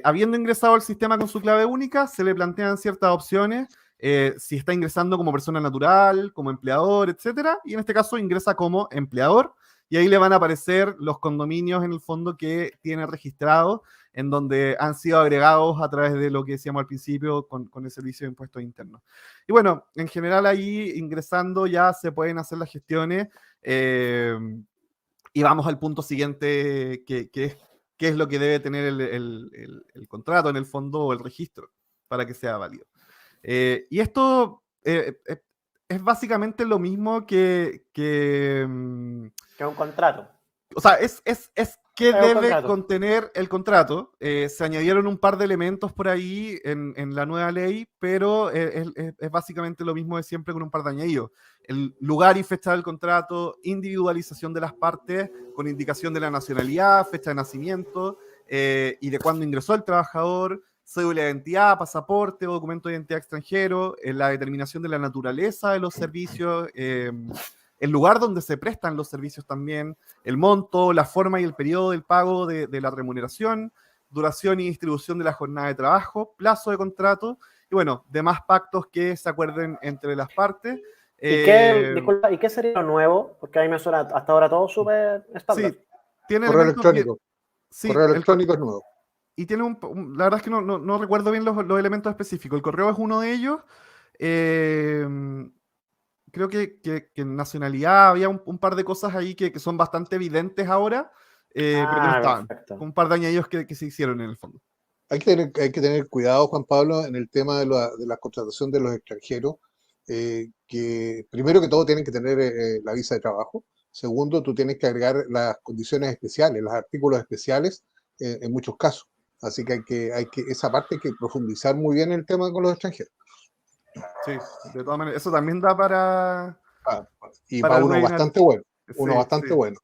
Habiendo ingresado al sistema con su clave única, se le plantean ciertas opciones, si está ingresando como persona natural, como empleador, etcétera, y en este caso ingresa como empleador, y ahí le van a aparecer los condominios en el fondo que tiene registrado, en donde han sido agregados a través de lo que decíamos al principio con el servicio de impuestos internos. Y bueno, en general ahí ingresando ya se pueden hacer las gestiones, y vamos al punto siguiente, que es qué es lo que debe tener el contrato en el fondo o el registro para que sea válido. Y esto es básicamente lo mismo Que un contrato. o sea, es que Es un debe contrato. contener el contrato. Se añadieron un par de elementos por ahí en la nueva ley, pero es básicamente lo mismo de siempre con un par de añadidos. El lugar y fecha del contrato, individualización de las partes con indicación de la nacionalidad, fecha de nacimiento y de cuándo ingresó el trabajador, cédula de identidad, pasaporte o documento de identidad extranjero, la determinación de la naturaleza de los servicios, el lugar donde se prestan los servicios también, el monto, la forma y el periodo del pago de la remuneración, duración y distribución de la jornada de trabajo, plazo de contrato y bueno, demás pactos que se acuerden entre las partes. Disculpa, ¿y qué sería lo nuevo? Porque a mí me suena hasta ahora todo súper estándar. Sí, tiene Correo elementos bien. electrónico. Sí, Correo electrónico es nuevo. y tiene la verdad es que no recuerdo bien los elementos específicos. El correo es uno de ellos. Eh, Creo que en nacionalidad había un par de cosas ahí que son bastante evidentes ahora, pero que no estaban. Perfecto. Un par de añadidos que se hicieron en el fondo. Hay que tener cuidado, Juan Pablo, en el tema de la contratación de los extranjeros, que primero que todo tienen que tener la visa de trabajo. Segundo, tú tienes que agregar las condiciones especiales, los artículos especiales en muchos casos. Así que esa parte hay que profundizar muy bien el tema con los extranjeros. Sí, de todas maneras. Eso también da para. Y para va el uno webinar. bastante bueno. Uno Sí, bastante sí, bueno.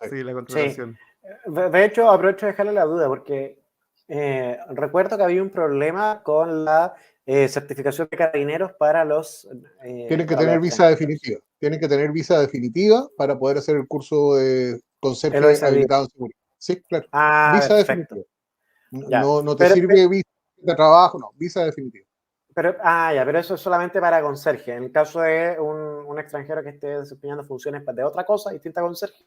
sí, la contratación. De hecho, aprovecho de dejarle la duda porque recuerdo que había un problema con la certificación de carabineros para los Tienen que para los tener visa extranjeros. definitiva. Tienen que tener visa definitiva para poder hacer el curso de El conserje OSD. habilitado en seguridad. Sí, claro. Visa Perfecto. definitiva. Ya. No te sirve visa de trabajo, no, visa definitiva. Pero eso es solamente para conserje. En el caso de un extranjero que esté desempeñando funciones de otra cosa distinta a conserje,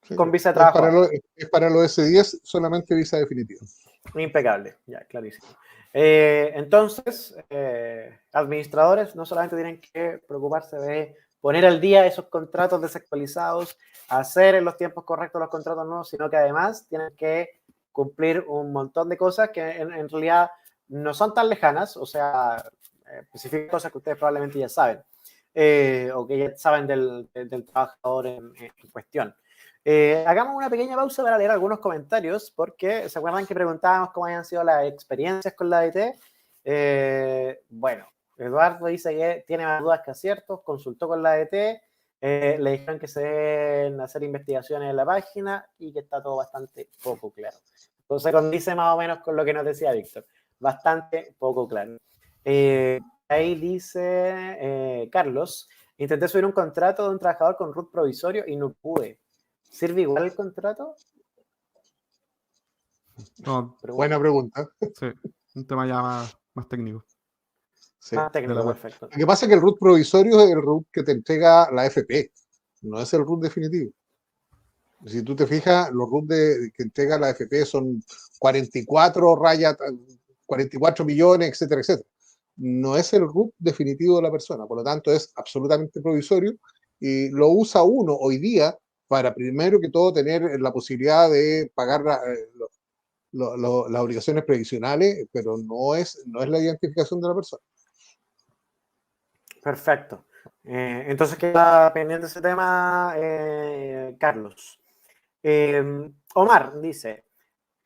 Sí, con visa de es trabajo basta. para los S10 solamente visa definitiva. Impecable, ya, clarísimo. Entonces, administradores no solamente tienen que preocuparse de poner al día esos contratos desactualizados, hacer en los tiempos correctos los contratos nuevos, sino que además tienen que cumplir un montón de cosas que en realidad no son tan lejanas, o sea, específicas cosas que ustedes probablemente ya saben, o que ya saben del trabajador en cuestión. Hagamos una pequeña pausa para leer algunos comentarios, porque ¿se acuerdan que preguntábamos cómo habían sido las experiencias con la ADT? Bueno, Eduardo dice que tiene más dudas que aciertos, consultó con la ADT, le dijeron que se deben hacer investigaciones en la página y que está todo bastante poco claro. Entonces condice más o menos con lo que nos decía Víctor, bastante poco claro. Ahí dice Carlos, intenté subir un contrato de un trabajador con root provisorio y no pude. ¿Sirve igual el contrato? No, Buena pregunta. sí, un tema ya más técnico. Sí. Más técnico, perfecto. Lo que pasa es que el root provisorio es el root que te entrega la FP, no es el root definitivo. Si tú te fijas, los root que entrega la FP son 44 rayas, 44 millones, etcétera, etcétera. No es el root definitivo de la persona, por lo tanto es absolutamente provisorio y lo usa uno hoy día para primero que todo tener la posibilidad de pagar las obligaciones previsionales, pero no es la identificación de la persona. Perfecto. Entonces queda pendiente ese tema, Carlos. Omar dice,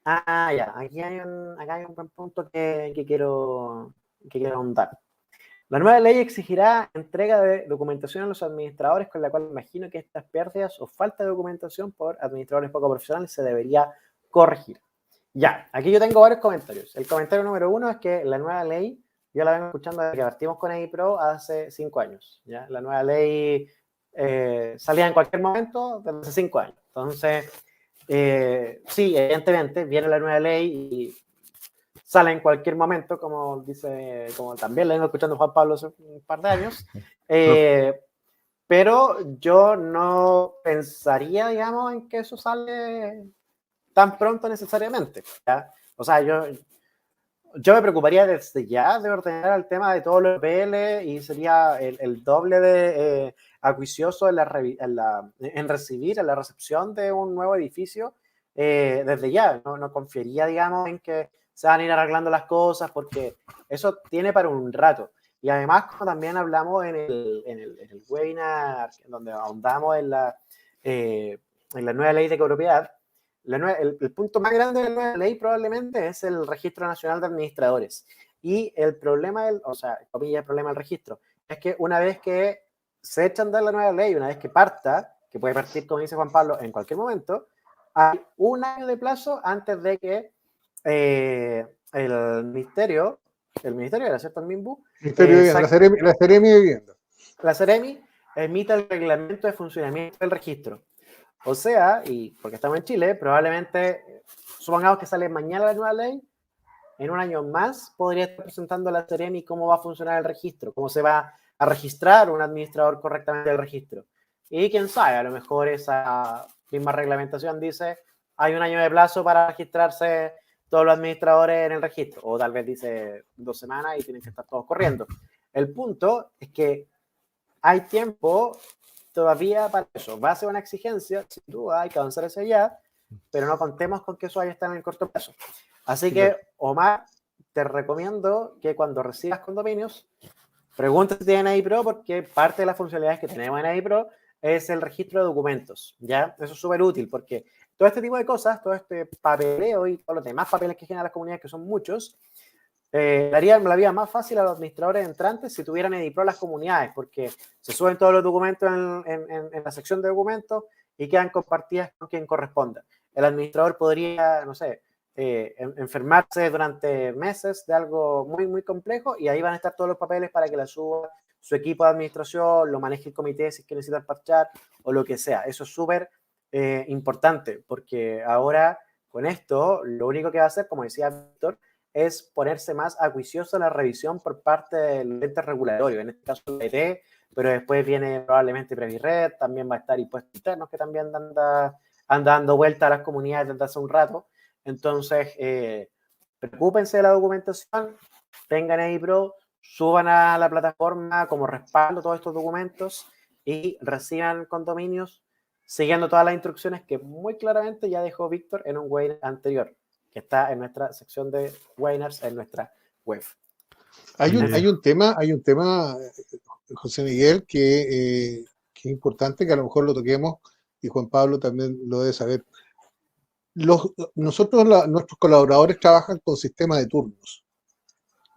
ya, acá hay un buen punto que quiero ahondar. La nueva ley exigirá entrega de documentación a los administradores, con la cual imagino que estas pérdidas o falta de documentación por administradores poco profesionales se debería corregir. Ya, aquí yo tengo varios comentarios. El comentario número 1 es que la nueva ley, yo la vengo escuchando desde que partimos con EIPRO hace 5 años. ¿ya? La nueva ley salía en cualquier momento desde hace 5 años. Entonces, sí, evidentemente viene la nueva ley y sale en cualquier momento, como dice, como también le vengo escuchando a Juan Pablo hace un par de años. Pero yo no pensaría, digamos, en que eso sale tan pronto necesariamente. ¿ya? O sea, yo me preocuparía desde ya de ordenar el tema de todos los PL y sería el doble de acuicioso en recibir, en la recepción de un nuevo edificio desde ya. No confiaría, digamos, en que se van a ir arreglando las cosas porque eso tiene para un rato. Y además, como también hablamos en el webinar, donde ahondamos en la nueva ley de copropiedad, el punto más grande de la nueva ley probablemente es el Registro Nacional de Administradores. Y el problema, el problema del registro, es que una vez que se echa a andar la nueva ley, una vez que parta, que puede partir, como dice Juan Pablo, en cualquier momento, hay un año de plazo antes de que el Ministerio era, ¿cierto? El MIMBU, Ministerio de Vivienda, la Seremi de Vivienda. La Seremi emite el reglamento de funcionamiento del registro. O sea, y porque estamos en Chile, probablemente, supongamos que sale mañana la nueva ley, en un año más podría estar presentando a la Seremi cómo va a funcionar el registro, cómo se va a registrar un administrador correctamente del registro. Y quién sabe, a lo mejor esa misma reglamentación dice hay un año de plazo para registrarse todos los administradores en el registro, o tal vez dice 2 semanas y tienen que estar todos corriendo. El punto es que hay tiempo todavía para eso. Va a ser una exigencia, sin duda, hay que avanzar hacia allá, pero no contemos con que eso vaya a estar en el corto plazo. Así que, Omar, te recomiendo que cuando recibas condominios, pregunta si tienen AI Pro, porque parte de las funcionalidades que tenemos en AI Pro es el registro de documentos, ¿ya? Eso es súper útil, porque todo este tipo de cosas, todo este papeleo y todos los demás papeles que generan las comunidades, que son muchos, darían la vida más fácil a los administradores entrantes si tuvieran AI Pro las comunidades, porque se suben todos los documentos en la sección de documentos y quedan compartidas con quien corresponda. El administrador podría, no sé, enfermarse durante meses de algo muy, muy complejo y ahí van a estar todos los papeles para que la suba su equipo de administración, lo maneje el comité si es que necesitan parchar o lo que sea. Eso es súper importante porque ahora con esto lo único que va a hacer, como decía Víctor, es ponerse más acuicioso la revisión por parte del ente regulatorio, en este caso la ET, pero después viene probablemente Previred, también va a estar impuestos internos que también anda dando vuelta a las comunidades desde hace un rato. Entonces, preocúpense de la documentación, tengan AI Pro, suban a la plataforma como respaldo todos estos documentos y reciban condominios siguiendo todas las instrucciones que muy claramente ya dejó Víctor en un webinar anterior, que está en nuestra sección de webinars en nuestra web. Hay un tema, José Miguel, que es importante que a lo mejor lo toquemos y Juan Pablo también lo debe saber. Nuestros colaboradores trabajan con sistemas de turnos,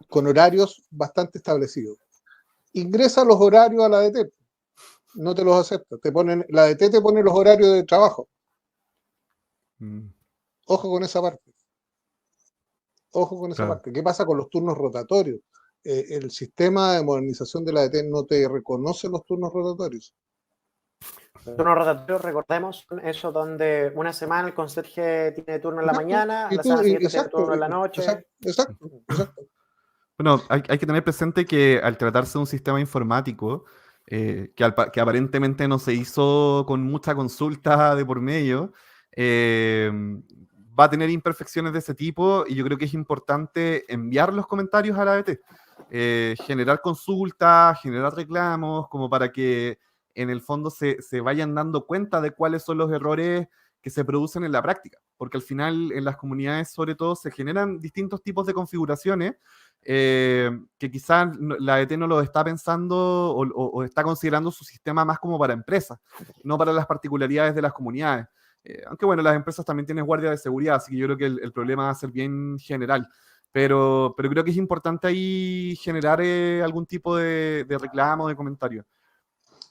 con horarios bastante establecidos. Ingresa los horarios a la ADT, no te los acepta. La ADT te pone los horarios de trabajo. Ojo con esa parte. Ojo con esa parte. ¿Qué pasa con los turnos rotatorios? El sistema de modernización de la ADT no te reconoce los turnos rotatorios. Los turnos rotatorios, recordemos, eso donde una semana el conserje tiene turno en la mañana, la semana siguiente tiene turno en la noche. Exacto. Bueno, hay que tener presente que al tratarse de un sistema informático, que aparentemente no se hizo con mucha consulta de por medio, va a tener imperfecciones de ese tipo y yo creo que es importante enviar los comentarios a la ADT, generar consultas, generar reclamos, como para que en el fondo se vayan dando cuenta de cuáles son los errores que se producen en la práctica, porque al final en las comunidades sobre todo se generan distintos tipos de configuraciones que quizás la ADT no lo está pensando o está considerando su sistema más como para empresas, no para las particularidades de las comunidades. Aunque bueno, las empresas también tienen guardia de seguridad, así que yo creo que el problema va a ser bien general. Pero creo que es importante ahí generar algún tipo de reclamo, de comentario.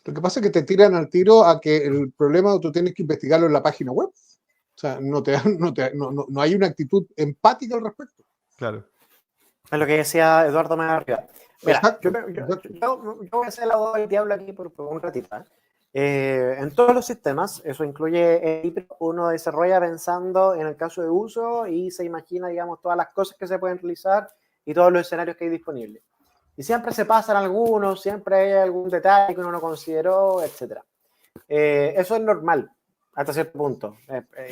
Lo que pasa es que te tiran al tiro a que el problema tú tienes que investigarlo en la página web. O sea, no hay una actitud empática al respecto. Claro. Es lo que decía Eduardo Megarriba. Mira, yo voy a hacer el abogado del diablo aquí por un ratito. En todos los sistemas, eso incluye uno desarrolla pensando en el caso de uso y se imagina, digamos, todas las cosas que se pueden realizar y todos los escenarios que hay disponibles. Y siempre se pasan algunos, siempre hay algún detalle que uno no consideró, etc. Eso es normal, hasta cierto punto.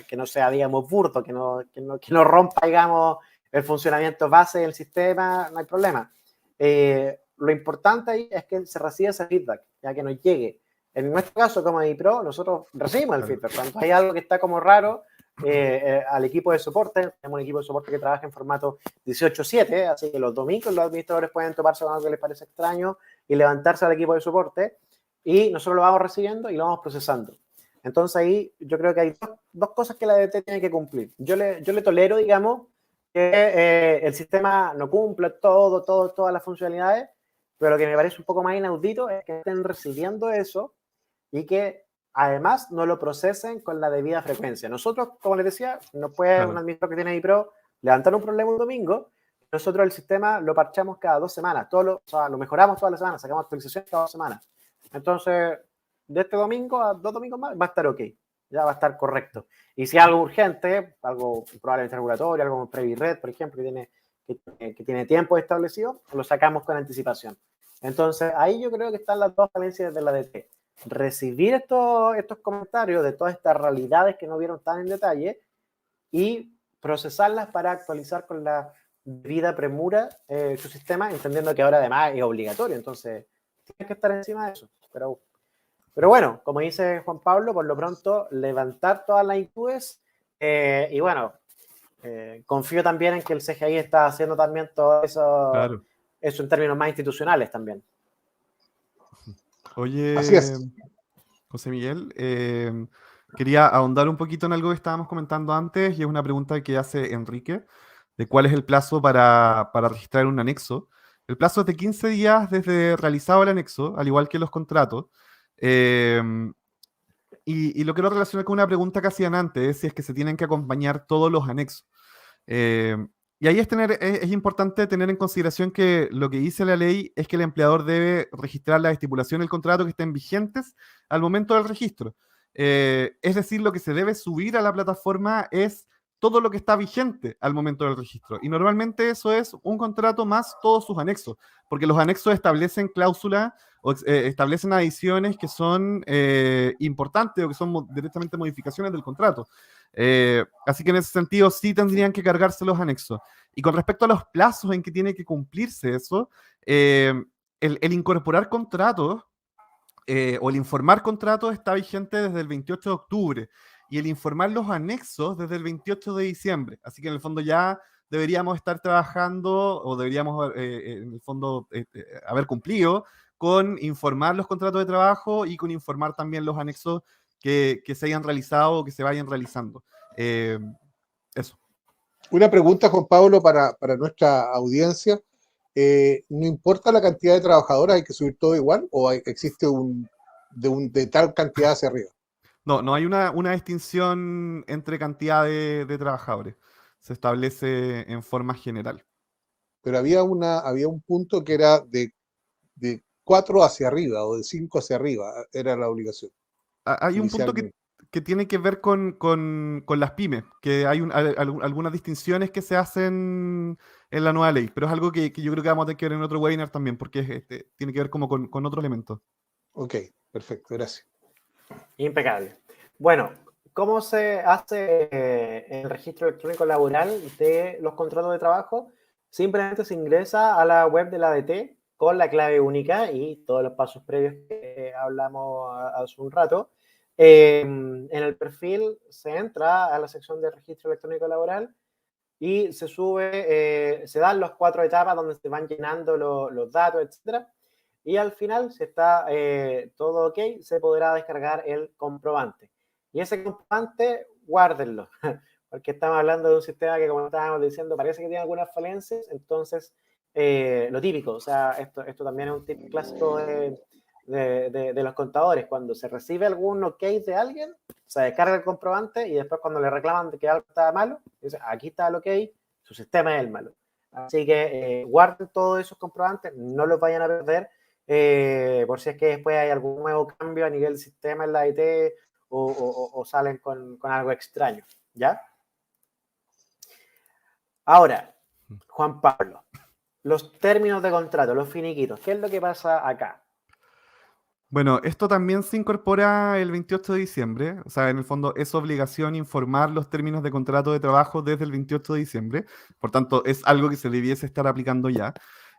Que no sea, digamos, burdo, que no rompa, digamos, el funcionamiento base del sistema, no hay problema. Lo importante ahí es que se reciba ese feedback, ya que nos llegue. En nuestro caso, como AI Pro, nosotros recibimos el feedback. Cuando hay algo que está como raro, al equipo de soporte. Tenemos un equipo de soporte que trabaja en formato 18/7, así que los domingos los administradores pueden toparse con algo que les parece extraño y levantarse al equipo de soporte, y nosotros lo vamos recibiendo y lo vamos procesando. Entonces ahí yo creo que hay dos cosas que la ADT tiene que cumplir. Yo le tolero, digamos, que el sistema no cumpla todas las funcionalidades, pero lo que me parece un poco más inaudito es que estén recibiendo eso y que además no lo procesen con la debida frecuencia. Nosotros, como les decía, no puede un administrador que tiene iPro levantar un problema un domingo. Nosotros el sistema lo parchamos cada 2 semanas, o sea, lo mejoramos todas las semanas, sacamos actualizaciones cada 2 semanas. Entonces, de este domingo a 2 domingos más, va a estar ok, ya va a estar correcto. Y si algo urgente, algo probablemente regulatorio, algo como Previred, por ejemplo, que tiene tiempo establecido, lo sacamos con anticipación. Entonces, ahí yo creo que están las dos falencias de la DT. Recibir estos comentarios de todas estas realidades que no vieron tan en detalle y procesarlas para actualizar con la debida premura su sistema, entendiendo que ahora además es obligatorio. Entonces, tienes que estar encima de eso. Pero bueno, como dice Juan Pablo, por lo pronto levantar todas las inquietudes y bueno, confío también en que el CGI está haciendo también todo eso, Claro. eso en términos más institucionales también. Oye, Así es. José Miguel, quería ahondar un poquito en algo que estábamos comentando antes, y es una pregunta que hace Enrique, de cuál es el plazo para registrar un anexo. El plazo es de 15 días desde realizado el anexo, al igual que los contratos. Y lo quiero relacionar con una pregunta que hacían antes, si es que se tienen que acompañar todos los anexos. Y ahí es importante tener en consideración que lo que dice la ley es que el empleador debe registrar las estipulaciones del contrato que estén vigentes al momento del registro. Es decir, lo que se debe subir a la plataforma es todo lo que está vigente al momento del registro. Y normalmente eso es un contrato más todos sus anexos, porque los anexos establecen cláusulas o establecen adiciones que son importantes o que son directamente modificaciones del contrato. Así que en ese sentido sí tendrían que cargarse los anexos. Y con respecto a los plazos en que tiene que cumplirse eso, el incorporar contratos o el informar contratos está vigente desde el 28 de octubre y el informar los anexos desde el 28 de diciembre. Así que en el fondo ya deberíamos estar trabajando o deberíamos en el fondo haber cumplido con informar los contratos de trabajo y con informar también los anexos que se hayan realizado o que se vayan realizando. Eso. Una pregunta, Juan Pablo, para nuestra audiencia. ¿No importa la cantidad de trabajadoras, hay que subir todo igual o existe de tal cantidad hacia arriba? No hay una distinción entre cantidad de trabajadores. Se establece en forma general. Pero había un punto que era de 4 hacia arriba o de 5 hacia arriba, era la obligación Hay un punto inicialmente. que tiene que ver con las pymes, que hay algunas distinciones que se hacen en la nueva ley, pero es algo que yo creo que vamos a tener que ver en otro webinar también, porque tiene que ver como con otro elemento. Ok, perfecto, gracias. Impecable. Bueno, ¿cómo se hace el registro electrónico laboral de los contratos de trabajo? Simplemente se ingresa a la web de la ADT con la clave única y todos los pasos previos que hablamos hace un rato. En el perfil se entra a la sección de registro electrónico laboral y se sube, se dan las 4 etapas donde se van llenando los datos, etcétera. Y al final, si está todo ok, se podrá descargar el comprobante. Y ese comprobante, guárdenlo, porque estamos hablando de un sistema que, como estábamos diciendo, parece que tiene algunas falencias. Entonces, lo típico, o sea, esto también es un tip clásico de los contadores. Cuando se recibe algún ok de alguien, se descarga el comprobante y después cuando le reclaman de que algo está malo, dice, aquí está el ok, su sistema es el malo. Así que guarden todos esos comprobantes, no los vayan a perder. Por si es que después hay algún nuevo cambio a nivel del sistema en la IT o salen con algo extraño, ¿ya? Ahora, Juan Pablo, los términos de contrato, los finiquitos, ¿qué es lo que pasa acá? Bueno, esto también se incorpora el 28 de diciembre, o sea, en el fondo es obligación informar los términos de contrato de trabajo desde el 28 de diciembre, por tanto es algo que se debiese estar aplicando ya.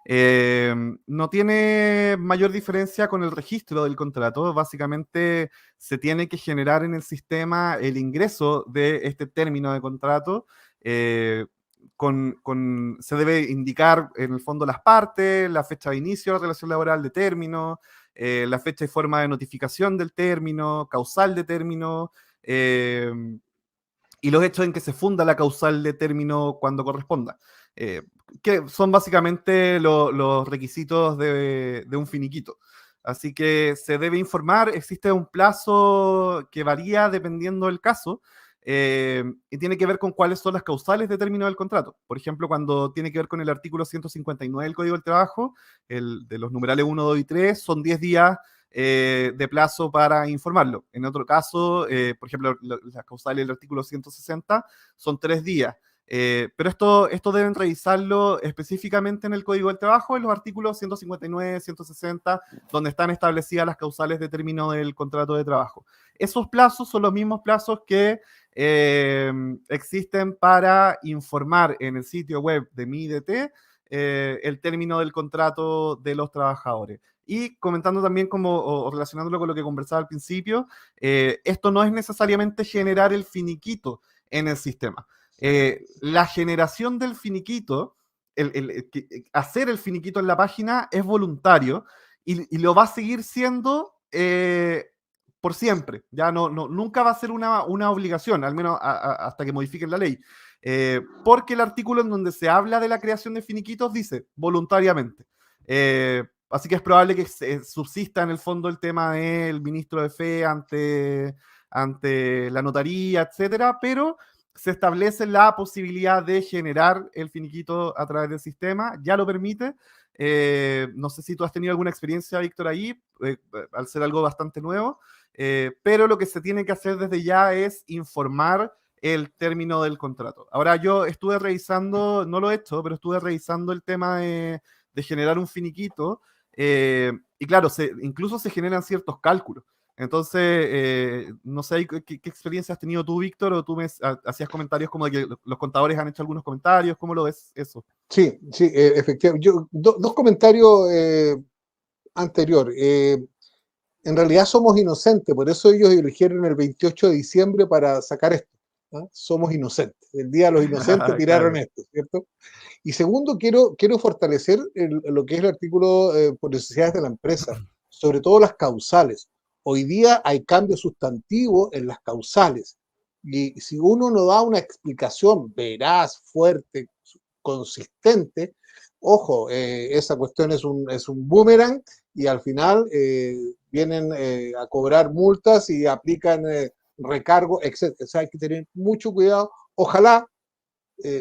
No tiene mayor diferencia con el registro del contrato. Básicamente se tiene que generar en el sistema el ingreso de este término de contrato. Se debe indicar en el fondo las partes, la fecha de inicio de la relación laboral de término, la fecha y forma de notificación del término, causal de término, y los hechos en que se funda la causal de término cuando corresponda, que son básicamente los requisitos de un finiquito. Así que se debe informar, existe un plazo que varía dependiendo del caso, y tiene que ver con cuáles son las causales de término del contrato. Por ejemplo, cuando tiene que ver con el artículo 159 del Código del Trabajo, de los numerales 1, 2 y 3, son 10 días de plazo para informarlo. En otro caso, por ejemplo, las causales del artículo 160 son 3 días. Pero esto deben revisarlo específicamente en el Código del Trabajo, en los artículos 159, 160, donde están establecidas las causales de término del contrato de trabajo. Esos plazos son los mismos plazos que existen para informar en el sitio web de MIDT el término del contrato de los trabajadores. Y comentando también o relacionándolo con lo que conversaba al principio, esto no es necesariamente generar el finiquito en el sistema. La generación del finiquito, hacer el finiquito en la página es voluntario y lo va a seguir siendo por siempre. Ya nunca va a ser una obligación, al menos hasta que modifiquen la ley. Porque el artículo en donde se habla de la creación de finiquitos dice voluntariamente. Así que es probable que subsista en el fondo el tema del ministro de fe ante la notaría, etcétera, pero se establece la posibilidad de generar el finiquito a través del sistema, ya lo permite. No sé si tú has tenido alguna experiencia, Víctor, ahí, al ser algo bastante nuevo, pero lo que se tiene que hacer desde ya es informar el término del contrato. Ahora, yo estuve revisando, no lo he hecho, pero estuve revisando el tema de generar un finiquito, y claro, incluso se generan ciertos cálculos. Entonces, no sé qué experiencia has tenido tú, Víctor, o tú hacías comentarios como de que los contadores han hecho algunos comentarios. ¿Cómo lo ves eso? Sí, sí, efectivamente. Dos comentarios anteriores. En realidad somos inocentes, por eso ellos eligieron el 28 de diciembre para sacar esto. Somos inocentes. El día de los inocentes tiraron Claro. esto, ¿cierto? Y segundo, quiero fortalecer lo que es el artículo por necesidades de la empresa, sobre todo las causales. Hoy día hay cambio sustantivo en las causales. Y si uno no da una explicación veraz, fuerte, consistente, ojo, esa cuestión es un boomerang y al final vienen a cobrar multas y aplican recargos, etc. O sea, hay que tener mucho cuidado. Ojalá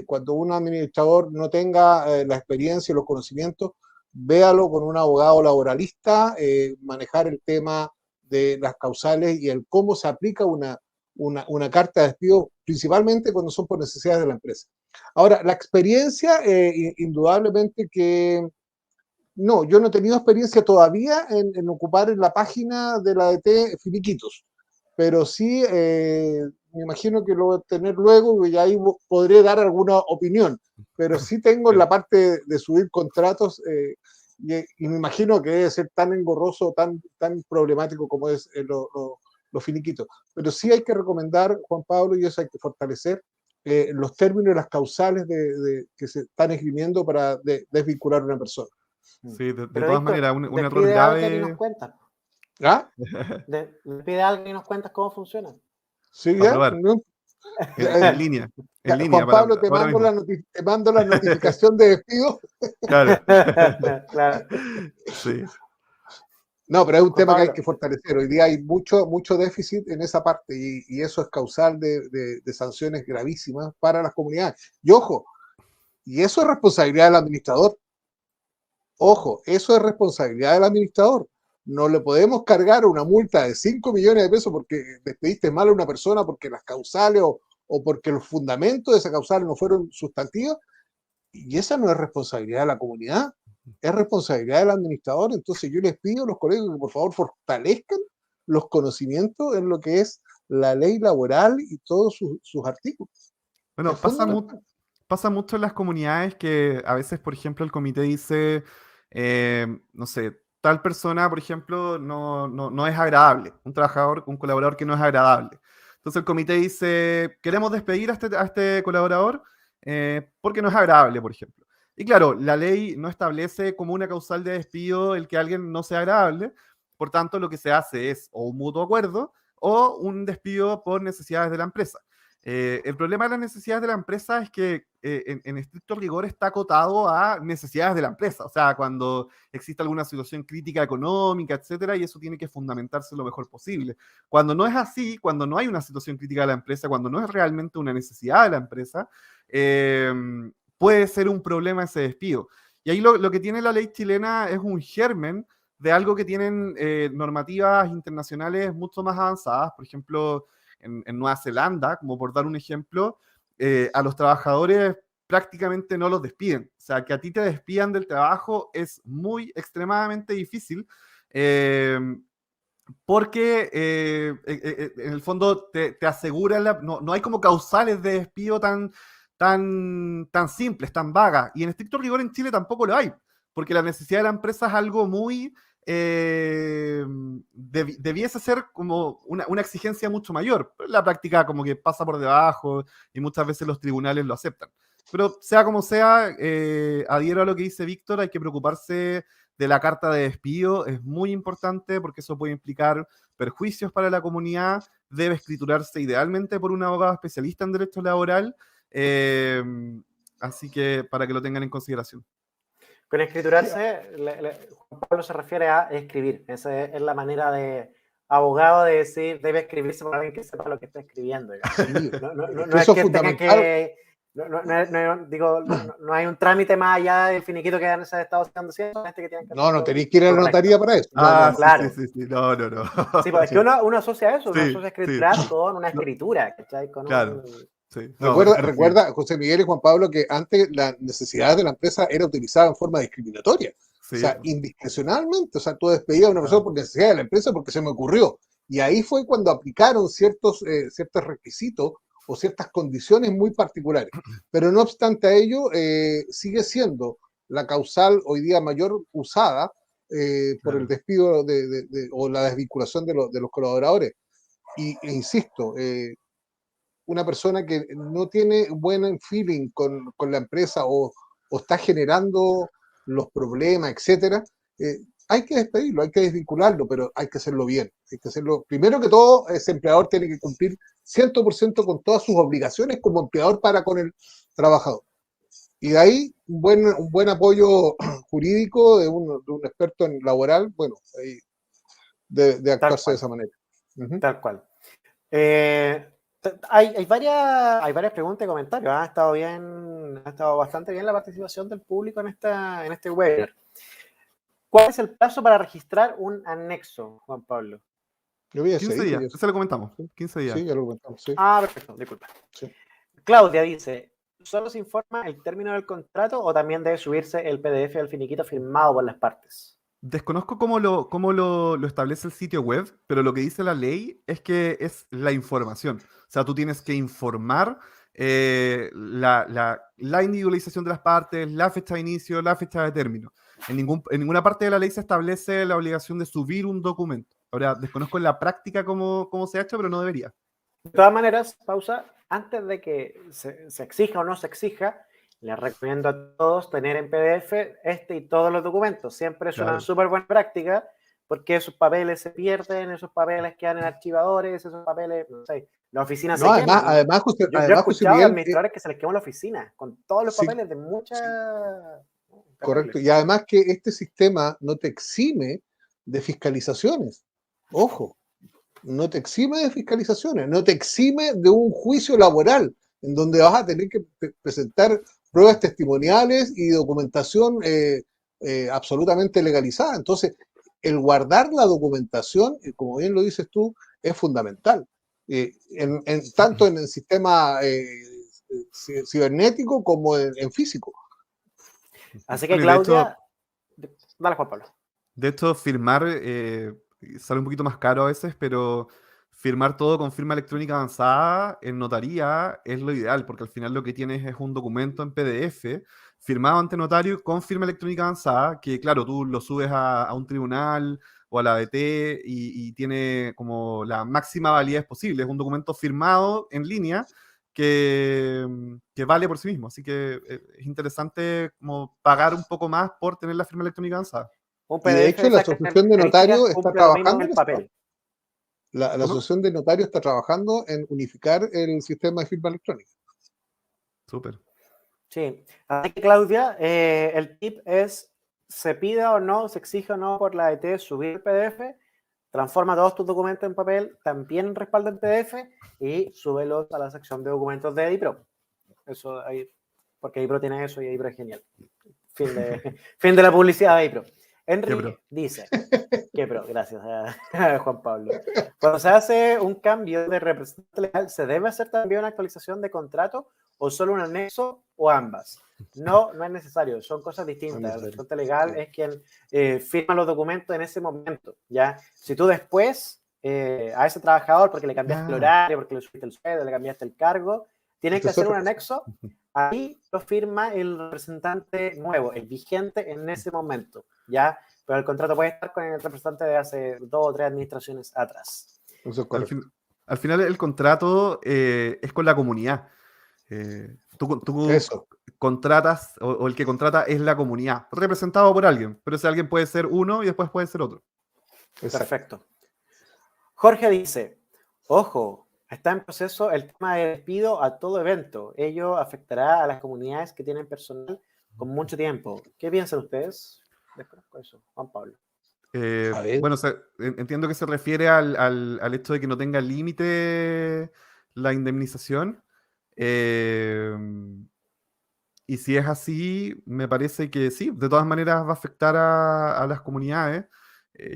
cuando un administrador no tenga la experiencia y los conocimientos, véalo con un abogado laboralista, manejar el tema de las causales y el cómo se aplica una carta de despido, principalmente cuando son por necesidades de la empresa. Ahora, la experiencia, indudablemente que no, yo no he tenido experiencia todavía en ocupar en la página de la ADT finiquitos, pero sí me imagino que lo voy a tener luego y ahí podré dar alguna opinión, pero sí tengo en la parte de subir contratos y me imagino que debe ser tan engorroso, tan problemático como es los finiquitos. Pero sí hay que recomendar, Juan Pablo, y eso hay que fortalecer los términos y las causales que se están esgrimiendo para desvincular a una persona. Sí, de Pero todas Víctor, maneras, un error despide a alguien y nos grave cuentas. ¿Ah? Despide a alguien y nos cuentas cómo funciona. Sí, para ya. probar. ¿No? En línea. En línea. Juan Pablo, te Ahora mando, mismo. te mando la notificación de despido. Claro. Claro. Sí. No, pero es un Juan tema que hay Pablo, que fortalecer. Hoy día hay mucho déficit en esa parte y eso es causal de sanciones gravísimas para las comunidades. Y ojo, y eso es responsabilidad del administrador. Ojo, eso es responsabilidad del administrador. No le podemos cargar una multa de 5 millones de pesos porque despediste mal a una persona, porque las causales o porque los fundamentos de esa causal no fueron sustantivos. Y esa no es responsabilidad de la comunidad, es responsabilidad del administrador. Entonces yo les pido a los colegas que por favor fortalezcan los conocimientos en lo que es la ley laboral y todos sus artículos. Bueno, Es fundamental. pasa mucho en las comunidades que a veces, por ejemplo, el comité dice, no sé, tal persona, por ejemplo, no es agradable, un trabajador, un colaborador que no es agradable. Entonces el comité dice, queremos despedir a este colaborador porque no es agradable, por ejemplo. Y claro, la ley no establece como una causal de despido el que alguien no sea agradable, por tanto lo que se hace es o un mutuo acuerdo o un despido por necesidades de la empresa. El problema de las necesidades de la empresa es que en estricto rigor está acotado a necesidades de la empresa, o sea, cuando existe alguna situación crítica económica, etcétera, y eso tiene que fundamentarse lo mejor posible. Cuando no es así, cuando no hay una situación crítica de la empresa, cuando no es realmente una necesidad de la empresa, puede ser un problema ese despido. Y ahí lo que tiene la ley chilena es un germen de algo que tienen normativas internacionales mucho más avanzadas, por ejemplo, en Nueva Zelanda, como por dar un ejemplo, a los trabajadores prácticamente no los despiden. O sea, que a ti te despidan del trabajo es muy extremadamente difícil, porque en el fondo te aseguran, no hay como causales de despido tan simples, tan vagas. Y en estricto rigor en Chile tampoco lo hay, porque la necesidad de la empresa es algo muy... debiese ser como una exigencia mucho mayor. Pero la práctica como que pasa por debajo y muchas veces los tribunales lo aceptan. Pero sea como sea, adhiero a lo que dice Víctor, hay que preocuparse de la carta de despido, es muy importante porque eso puede implicar perjuicios para la comunidad, debe escriturarse idealmente por un abogado especialista en derecho laboral, eh, así que para que lo tengan en consideración. Con escriturarse, Juan Pablo se refiere a escribir. Esa es la manera de abogado de decir, debe escribirse por alguien que sepa lo que está escribiendo. Sí, No es eso es que tenga fundamental. que... No hay un trámite más allá del finiquito que han estado haciendo siempre, que tienen que No hacerlo tenéis que ir a la correcto. notaría para eso. Ah, No. Claro. sí, no. Sí, pues es que uno asocia eso, uno Sí, asocia escriturar con una escritura, ¿cachai? Con claro. un... Sí. Recuerda, José Miguel y Juan Pablo, que antes las necesidades de la empresa era utilizada en forma discriminatoria. Sí. O sea, indiscrecionalmente. O sea, tú despedías a una persona por necesidad de la empresa porque se me ocurrió. Y ahí fue cuando aplicaron ciertos requisitos o ciertas condiciones muy particulares. Pero no obstante a ello, sigue siendo la causal hoy día mayor usada por el despido o la desvinculación de los colaboradores. E insisto, una persona que no tiene buen feeling con la empresa o está generando los problemas, etcétera, hay que despedirlo, hay que desvincularlo, pero hay que hacerlo bien. Hay que hacerlo. Primero que todo, ese empleador tiene que cumplir 100% con todas sus obligaciones como empleador para con el trabajador. Y de ahí un buen apoyo jurídico de un experto en laboral, bueno, de actuarse de esa manera. Tal cual. Hay varias preguntas y comentarios. Ha estado bastante bien la participación del público en este webinar. ¿Cuál es el plazo para registrar un anexo, Juan Pablo? 15 días, eso lo comentamos. 15 días. Sí, ya lo comentamos. Sí. Ah, perfecto, disculpa. Sí. Claudia dice, ¿solo se informa el término del contrato o también debe subirse el PDF del finiquito firmado por las partes? Desconozco cómo lo establece el sitio web, pero lo que dice la ley es que es la información. O sea, tú tienes que informar la individualización de las partes, la fecha de inicio, la fecha de término. En ninguna parte de la ley se establece la obligación de subir un documento. Ahora, desconozco en la práctica cómo se ha hecho, pero no debería. De todas maneras, pausa, antes de que se exija o no se exija, les recomiendo a todos tener en PDF y todos los documentos. Siempre es una súper buena práctica porque esos papeles se pierden, esos papeles quedan en archivadores, esos papeles, no sé, la oficina se quema. Además, yo he escuchado a administradores que se les quemó la oficina con todos los papeles de muchas... Sí. Correcto. Y además que este sistema no te exime de fiscalizaciones. Ojo, no te exime de fiscalizaciones, no te exime de un juicio laboral en donde vas a tener que presentar pruebas testimoniales y documentación absolutamente legalizada. Entonces, el guardar la documentación, como bien lo dices tú, es fundamental. Tanto en el sistema cibernético como en físico. Así que, Claudia, dale, Juan Pablo. De hecho, firmar sale un poquito más caro a veces, pero firmar todo con firma electrónica avanzada en notaría es lo ideal, porque al final lo que tienes es un documento en PDF firmado ante notario con firma electrónica avanzada, que claro, tú lo subes a un tribunal o a la ADT y tiene como la máxima validez posible. Es un documento firmado en línea que vale por sí mismo. Así que es interesante como pagar un poco más por tener la firma electrónica avanzada. Un Y de PDF hecho de la esas Asociación de características Notarios está cumple lo mismo trabajando que en el eso. papel. La ¿Cómo? Asociación de Notarios está trabajando en unificar el sistema de firma electrónica. Súper. Sí. Así que, Claudia, el tip es, se pida o no, se exige o no por la ADT subir el PDF, transforma todos tus documentos en papel, también en respaldo en PDF y súbelos a la sección de documentos de Edipro. Eso ahí, porque Edipro tiene eso y Edipro es genial. Fin de la publicidad de Edipro. Henry dice, que pro, gracias a Juan Pablo. Cuando se hace un cambio de representante legal, ¿se debe hacer también una actualización de contrato o solo un anexo o ambas? No, no es necesario, son cosas distintas. El representante legal es quien firma los documentos en ese momento, ¿ya? Si tú después a ese trabajador, porque le cambiaste el horario, porque le subiste el sueldo, le cambiaste el cargo, tienes que hacer un anexo, ahí lo firma el representante nuevo, el vigente en ese momento, ¿ya? Pero el contrato puede estar con el representante de hace 2 o 3 administraciones atrás. Eso es correcto. Al final el contrato es con la comunidad. Tú contratas, o el que contrata es la comunidad, representado por alguien, pero ese alguien puede ser uno y después puede ser otro. Exacto. Perfecto. Jorge dice, ojo, está en proceso el tema de despido a todo evento. Ello afectará a las comunidades que tienen personal con mucho tiempo. ¿Qué piensan ustedes? Desconozco eso, Juan Pablo. Bueno, entiendo que se refiere al hecho de que no tenga límite la indemnización. Y si es así, me parece que sí, de todas maneras va a afectar a las comunidades.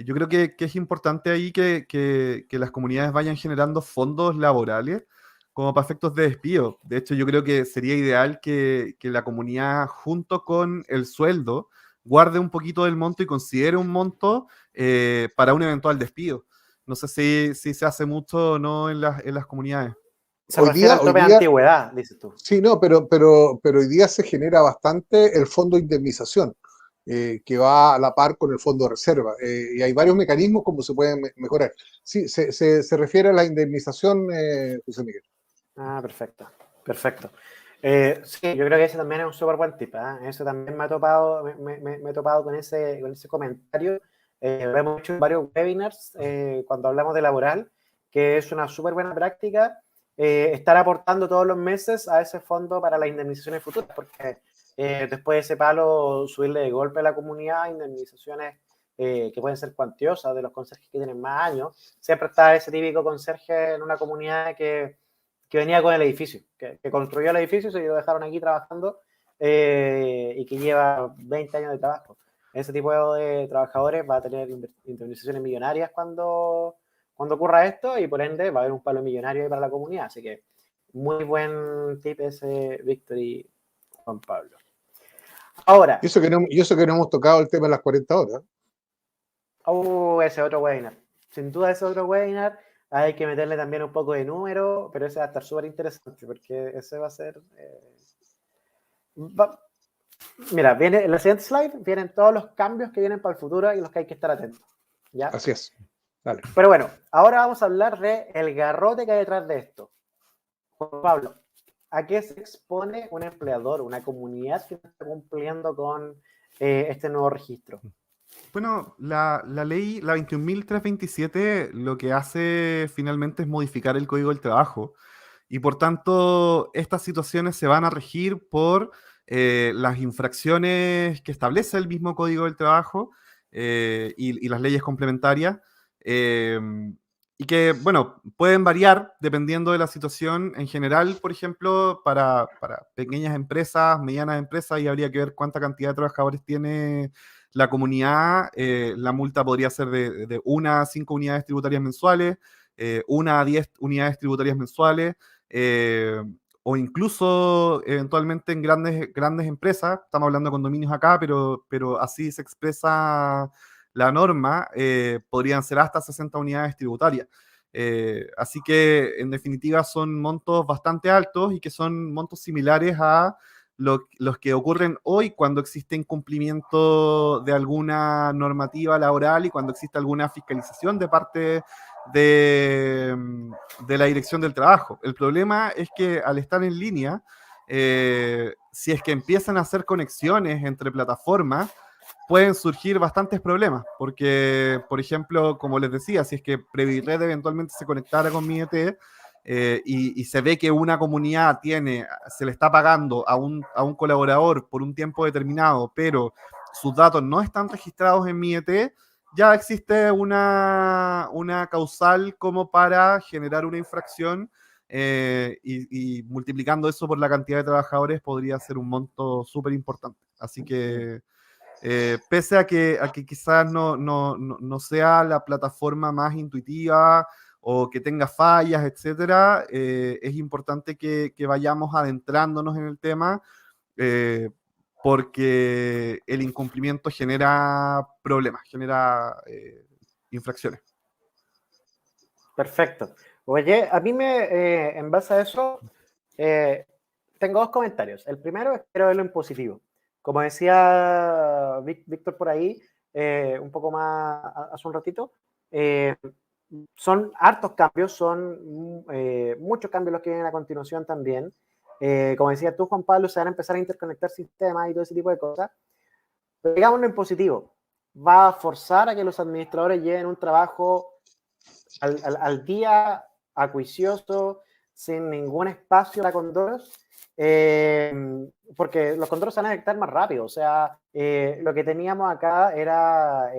Yo creo que es importante ahí que las comunidades vayan generando fondos laborales como para efectos de despido. De hecho, yo creo que sería ideal que la comunidad, junto con el sueldo, guarde un poquito del monto y considere un monto para un eventual despido. No sé si se hace mucho o no en las comunidades. Se refiere al tope de antigüedad, dices tú. Sí, no, pero hoy día se genera bastante el fondo de indemnización, que va a la par con el fondo de reserva. Y hay varios mecanismos como se pueden mejorar. Sí, se refiere a la indemnización, José Miguel. Ah, perfecto, perfecto. Sí, yo creo que ese también es un súper buen tip. Eso también me he topado, me he topado con ese comentario. Hemos hecho varios webinars cuando hablamos de laboral, que es una súper buena práctica estar aportando todos los meses a ese fondo para las indemnizaciones futuras, porque después de ese palo, subirle de golpe a la comunidad, indemnizaciones que pueden ser cuantiosas de los conserjes que tienen más años. Siempre está ese típico conserje en una comunidad que venía con el edificio, que construyó el edificio, se lo dejaron aquí trabajando y que lleva 20 años de trabajo. Ese tipo de trabajadores va a tener indemnizaciones millonarias cuando ocurra esto y por ende va a haber un palo millonario ahí para la comunidad. Así que muy buen tip ese, Víctor y Juan Pablo. Ahora. Y eso que no hemos tocado el tema de las 40 horas. Ese otro webinar. Sin duda ese otro webinar. Hay que meterle también un poco de número, pero ese va a estar súper interesante porque ese va a ser... Mira, viene en la siguiente slide, vienen todos los cambios que vienen para el futuro y los que hay que estar atentos. ¿Ya? Así es. Dale. Pero bueno, ahora vamos a hablar del garrote que hay detrás de esto. Juan Pablo, ¿a qué se expone un empleador, una comunidad que está cumpliendo con este nuevo registro? Bueno, la ley, la 21.327, lo que hace finalmente es modificar el Código del Trabajo. Y por tanto, estas situaciones se van a regir por las infracciones que establece el mismo Código del Trabajo y las leyes complementarias. Y que, bueno, pueden variar dependiendo de la situación en general. Por ejemplo, para pequeñas empresas, medianas empresas, y habría que ver cuánta cantidad de trabajadores tiene la comunidad. La multa podría ser de 1 a 5 unidades tributarias mensuales, 1 a 10 unidades tributarias mensuales, o incluso eventualmente en grandes empresas. Estamos hablando de condominios acá, pero así se expresa la norma, podrían ser hasta 60 unidades tributarias. Así que, en definitiva, son montos bastante altos y que son montos similares a los que ocurren hoy cuando existe incumplimiento de alguna normativa laboral y cuando existe alguna fiscalización de parte de la Dirección del Trabajo. El problema es que al estar en línea, si es que empiezan a hacer conexiones entre plataformas, pueden surgir bastantes problemas, porque, por ejemplo, como les decía, si es que Previred eventualmente se conectara con MIET y se ve que una comunidad se le está pagando a un colaborador por un tiempo determinado, pero sus datos no están registrados en MIET, ya existe una causal como para generar una infracción y multiplicando eso por la cantidad de trabajadores podría ser un monto súper importante. Así que pese a que quizás no sea la plataforma más intuitiva o que tenga fallas, etcétera, es importante que vayamos adentrándonos en el tema porque el incumplimiento genera problemas, genera infracciones. Perfecto. Oye, a mí en base a eso, tengo dos comentarios. El primero es quiero verlo en positivo. Como decía Víctor por ahí, un poco más hace un ratito, son hartos cambios, son muchos cambios los que vienen a continuación también. Como decías tú, Juan Pablo, se van a empezar a interconectar sistemas y todo ese tipo de cosas. Pero digámoslo en positivo, va a forzar a que los administradores lleven un trabajo al día, acuicioso, sin ningún espacio para condoros, porque los condoros se van a detectar más rápido. O sea, lo que teníamos acá era,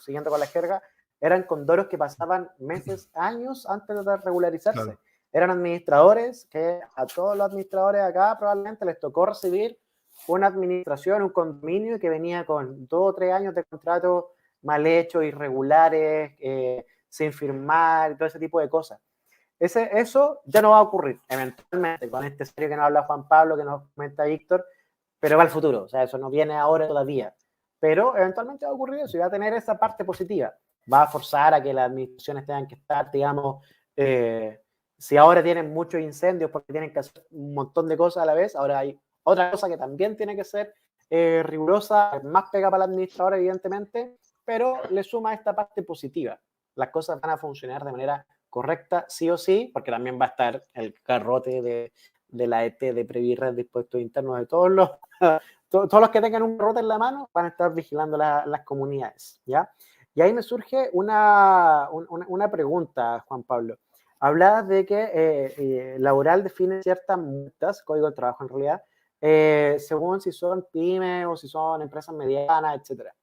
siguiendo con la jerga, eran condoros que pasaban meses, años antes de regularizarse. Claro. Eran administradores que a todos los administradores acá probablemente les tocó recibir una administración, un condominio que venía con 2 o 3 años de contratos mal hechos, irregulares, sin firmar, todo ese tipo de cosas. Eso ya no va a ocurrir eventualmente con este serio que nos habla Juan Pablo, que nos comenta Víctor, pero va al futuro. O sea, eso no viene ahora todavía. Pero eventualmente va a ocurrir eso y va a tener esa parte positiva. Va a forzar a que las administraciones tengan que estar, digamos, si ahora tienen muchos incendios porque tienen que hacer un montón de cosas a la vez, ahora hay otra cosa que también tiene que ser rigurosa, más pega para el administrador, evidentemente, pero le suma esta parte positiva. Las cosas van a funcionar de manera correcta, sí o sí, porque también va a estar el garrote de la ET de Previred de impuestos internos de todos los que tengan un garrote en la mano van a estar vigilando las comunidades, ¿ya? Y ahí me surge una pregunta, Juan Pablo. Hablabas de que laboral define ciertas multas, código de trabajo en realidad, según si son pymes o si son empresas medianas, etcétera.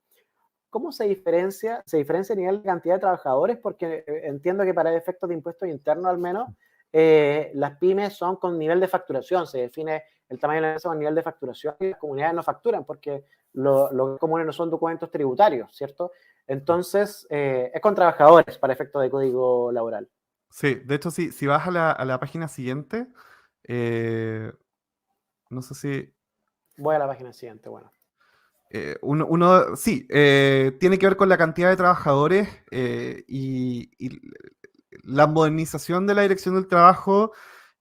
¿Cómo se diferencia? ¿Se diferencia a nivel de cantidad de trabajadores? Porque entiendo que para efectos de impuestos internos al menos, las pymes son con nivel de facturación, se define el tamaño de la empresa con nivel de facturación y las comunidades no facturan porque lo común no son documentos tributarios, ¿cierto? Entonces, es con trabajadores para efectos de código laboral. Sí, de hecho, si vas a la página siguiente, no sé si... Voy a la página siguiente, bueno. Sí, tiene que ver con la cantidad de trabajadores y la modernización de la Dirección del Trabajo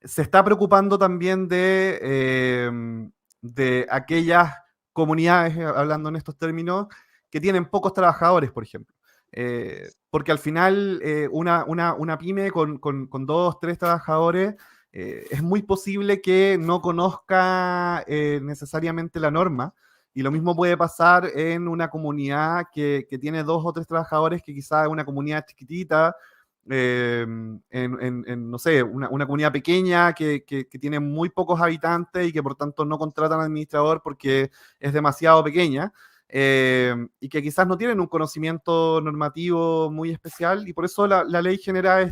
se está preocupando también de aquellas comunidades, hablando en estos términos, que tienen pocos trabajadores, por ejemplo. Porque al final una pyme con 2, 3 trabajadores es muy posible que no conozca necesariamente la norma. Y lo mismo puede pasar en una comunidad que tiene 2 o 3 trabajadores, que quizás es una comunidad chiquitita, no sé, una comunidad pequeña que tiene muy pocos habitantes y que por tanto no contratan administrador porque es demasiado pequeña, y que quizás no tienen un conocimiento normativo muy especial, y por eso la ley genera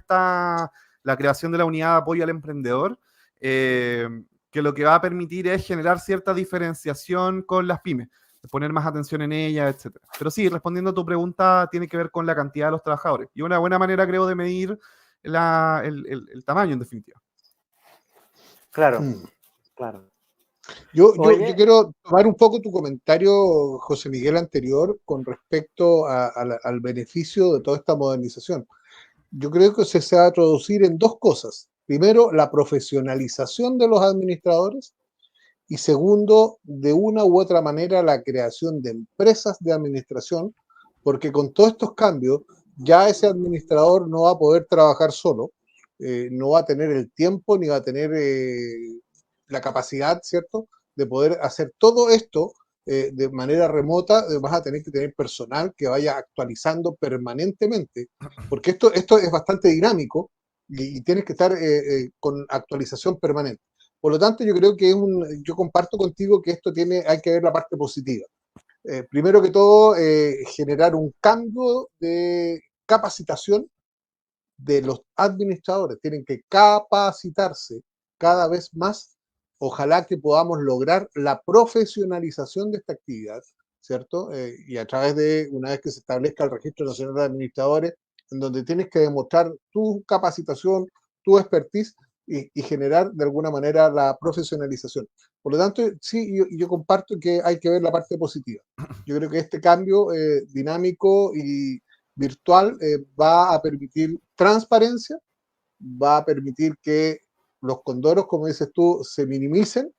la creación de la unidad de apoyo al emprendedor, que lo que va a permitir es generar cierta diferenciación con las pymes, poner más atención en ellas, etc. Pero sí, respondiendo a tu pregunta, tiene que ver con la cantidad de los trabajadores. Y una buena manera, creo, de medir el tamaño, en definitiva. Claro, claro. Yo quiero tomar un poco tu comentario, José Miguel, anterior, con respecto al beneficio de toda esta modernización. yo creo que se va a traducir en dos cosas. Primero, la profesionalización de los administradores y segundo, de una u otra manera, la creación de empresas de administración, porque con todos estos cambios ya ese administrador no va a poder trabajar solo, no va a tener el tiempo ni va a tener la capacidad, ¿cierto?, de poder hacer todo esto de manera remota. Vas a tener que tener personal que vaya actualizando permanentemente, porque esto es bastante dinámico y tienes que estar con actualización permanente. Por lo tanto, yo creo que yo comparto contigo que hay que ver la parte positiva. Primero que todo, generar un cambio de capacitación de los administradores. Tienen que capacitarse cada vez más. Ojalá que podamos lograr la profesionalización de esta actividad, ¿cierto? Y a través de, una vez que se establezca el Registro Nacional de Administradores, en donde tienes que demostrar tu capacitación, tu expertise y generar de alguna manera la profesionalización. Por lo tanto, sí, yo comparto que hay que ver la parte positiva. Yo creo que este cambio dinámico y virtual va a permitir transparencia, va a permitir que los condoros, como dices tú, se minimicen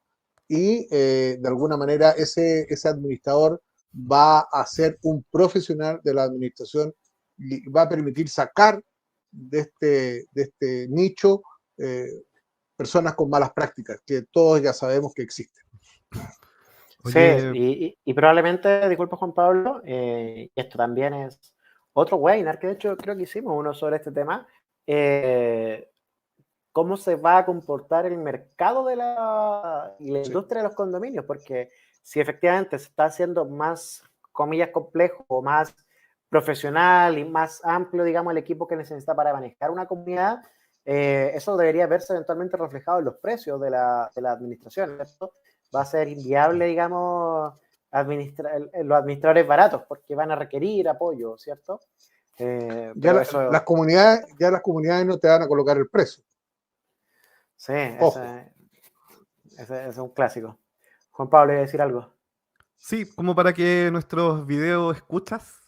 y de alguna manera ese administrador va a ser un profesional de la administración y va a permitir sacar de este nicho personas con malas prácticas, que todos ya sabemos que existen. Oye, Sí, y probablemente, disculpa Juan Pablo, esto también es otro webinar que de hecho creo que hicimos uno sobre este tema, cómo se va a comportar el mercado de la industria de los condominios, porque si efectivamente se está haciendo más, comillas, complejo o más profesional y más amplio, digamos, el equipo que necesita para manejar una comunidad, eso debería verse eventualmente reflejado en los precios de la administración, ¿cierto? Va a ser inviable, digamos, los administradores baratos, porque van a requerir apoyo, ¿cierto? Pero eso... las comunidades no te van a colocar el precio. Sí, ese es un clásico. Juan Pablo, ¿iba a decir algo? sí, como para que nuestros videos escuchas,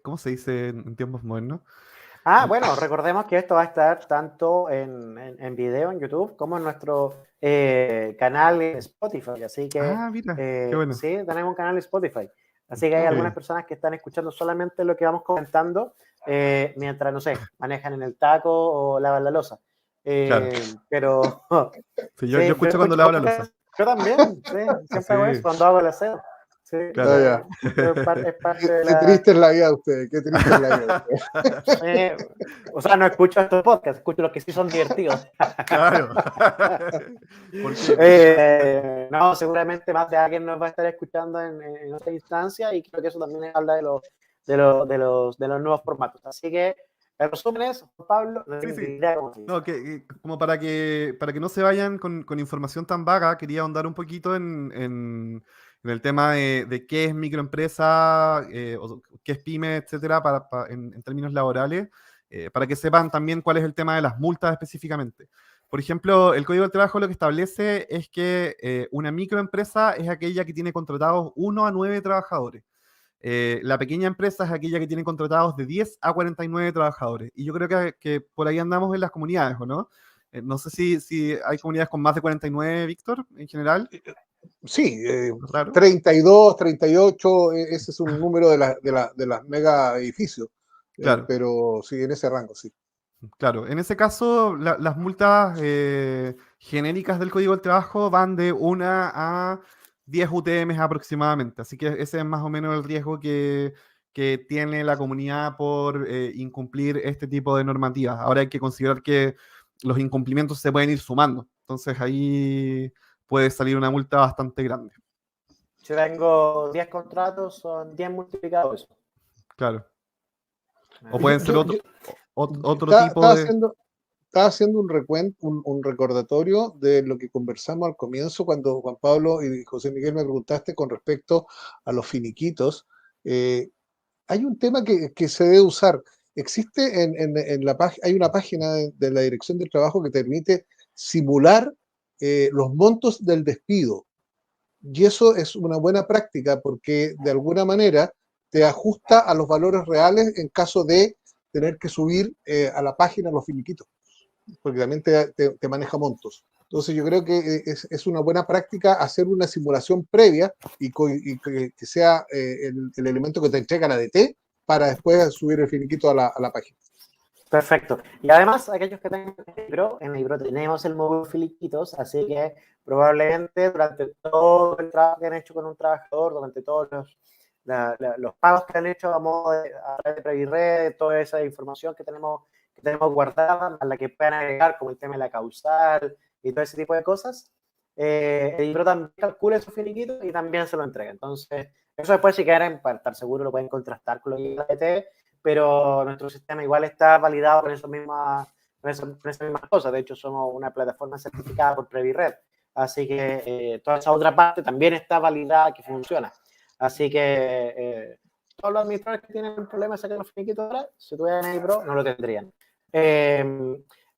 ¿cómo se dice en tiempos modernos? Bueno, recordemos que esto va a estar tanto en video en YouTube como en nuestro canal en Spotify. Así que Mira, qué bueno. sí, tenemos un canal en Spotify. Así que hay algunas personas que están escuchando solamente lo que vamos comentando mientras, no sé, manejan en el taco o lavan la losa. Claro. Pero Sí, yo escucho cuando lavo la losa. Yo también, sí, siempre hago eso cuando hago el aseo. Sí, claro. es parte de Qué triste es la vida de ustedes, qué triste es la vida de ustedes. O sea, no escucho estos podcasts, escucho los que sí son divertidos. Claro. No, seguramente más de alguien nos va a estar escuchando en otra instancia y creo que eso también habla de los nuevos formatos. Así que, en resumen es, Pablo, sí. No, como para que no se vayan con información tan vaga, quería ahondar un poquito en el tema de qué es microempresa, o qué es pyme, etcétera, en términos laborales, para que sepan también cuál es el tema de las multas específicamente. Por ejemplo, el Código del Trabajo lo que establece es que una microempresa es aquella que tiene contratados 1 a 9 trabajadores. La pequeña empresa es aquella que tiene contratados de 10 a 49 trabajadores. Y yo creo que por ahí andamos en las comunidades, ¿o no? No sé si hay comunidades con más de 49, Víctor, en general. Sí, 32, 38, ese es un número de las mega edificios. Claro. Pero sí, en ese rango, sí. Claro, en ese caso, las multas genéricas del Código del Trabajo van de 1 a 10 UTM aproximadamente. Así que ese es más o menos el riesgo que tiene la comunidad por incumplir este tipo de normativas. Ahora hay que considerar que los incumplimientos se pueden ir sumando. Entonces ahí puede salir una multa bastante grande. Si tengo 10 contratos, son 10 multiplicados eso. Claro. O pueden ser otro tipo de... Estaba haciendo un recuento, un recordatorio de lo que conversamos al comienzo cuando Juan Pablo y José Miguel me preguntaste con respecto a los finiquitos. Hay un tema que se debe usar. Existe en la página, hay una página de la Dirección del Trabajo que te permite simular los montos del despido. Y eso es una buena práctica porque de alguna manera te ajusta a los valores reales en caso de tener que subir a la página los finiquitos, porque también te maneja montos. Entonces yo creo que es una buena práctica hacer una simulación previa y que sea el elemento que te entrega la DT para después subir el finiquito a la página. Perfecto. Y además, aquellos que tengan en Libro tenemos el módulo finiquitos, así que probablemente durante todo el trabajo que han hecho con un trabajador, durante todos los pagos que han hecho a modo a través de Previred, toda esa información que tenemos guardada, a la que puedan agregar, como el tema de la causal y todo ese tipo de cosas, el libro también calcula esos finiquitos y también se lo entrega. Entonces, eso después, si quieren, para estar seguro, lo pueden contrastar con lo que la DT, pero nuestro sistema igual está validado con esas mismas cosas. De hecho, somos una plataforma certificada por Previred. Así que toda esa otra parte también está validada que funciona. Así que todos los administradores que tienen un problema de sacar los finiquitos ahora, si tuvieran el Pro, no lo tendrían.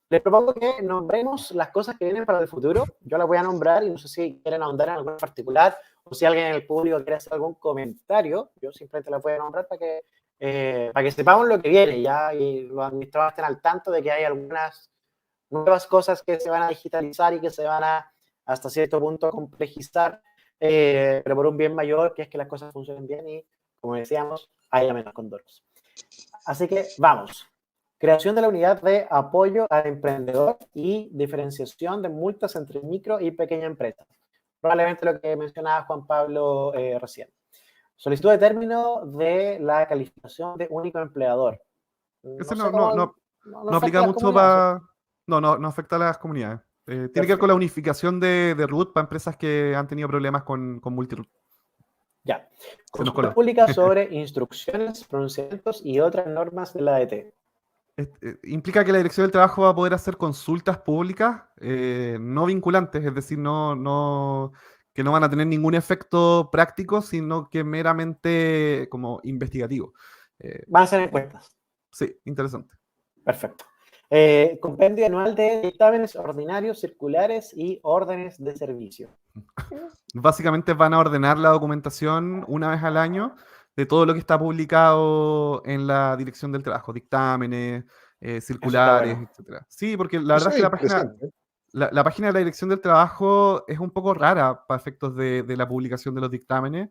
Les propongo que nombremos las cosas que vienen para el futuro. Yo las voy a nombrar y no sé si quieren ahondar en alguna en particular o si alguien en el público quiere hacer algún comentario. Yo simplemente las voy a nombrar para que sepamos lo que viene ya y los administradores estén al tanto de que hay algunas nuevas cosas que se van a digitalizar y que se van a, hasta cierto punto, complejizar, pero por un bien mayor, que es que las cosas funcionen bien y, como decíamos, haya menos condoros. Así que vamos. Creación de la unidad de apoyo al emprendedor y diferenciación de multas entre micro y pequeña empresa. Probablemente lo que mencionaba Juan Pablo recién. Solicitud de término de la calificación de único empleador. Ese no aplica mucho para... No afecta a las comunidades. Tiene que ver con la unificación de RUT para empresas que han tenido problemas con multiroot. Ya. Consulta pública sobre instrucciones, pronunciamientos y otras normas de la ADT. Implica que la Dirección del Trabajo va a poder hacer consultas públicas no vinculantes, es decir, que no van a tener ningún efecto práctico, sino que meramente como investigativo. Van a ser encuestas. Sí, interesante. Perfecto. Compendio anual de dictámenes ordinarios, circulares y órdenes de servicio. Básicamente van a ordenar la documentación una vez al año de todo lo que está publicado en la Dirección del Trabajo, dictámenes, circulares, etc. Sí, porque la verdad es que la página de la Dirección del Trabajo es un poco rara para efectos de la publicación de los dictámenes.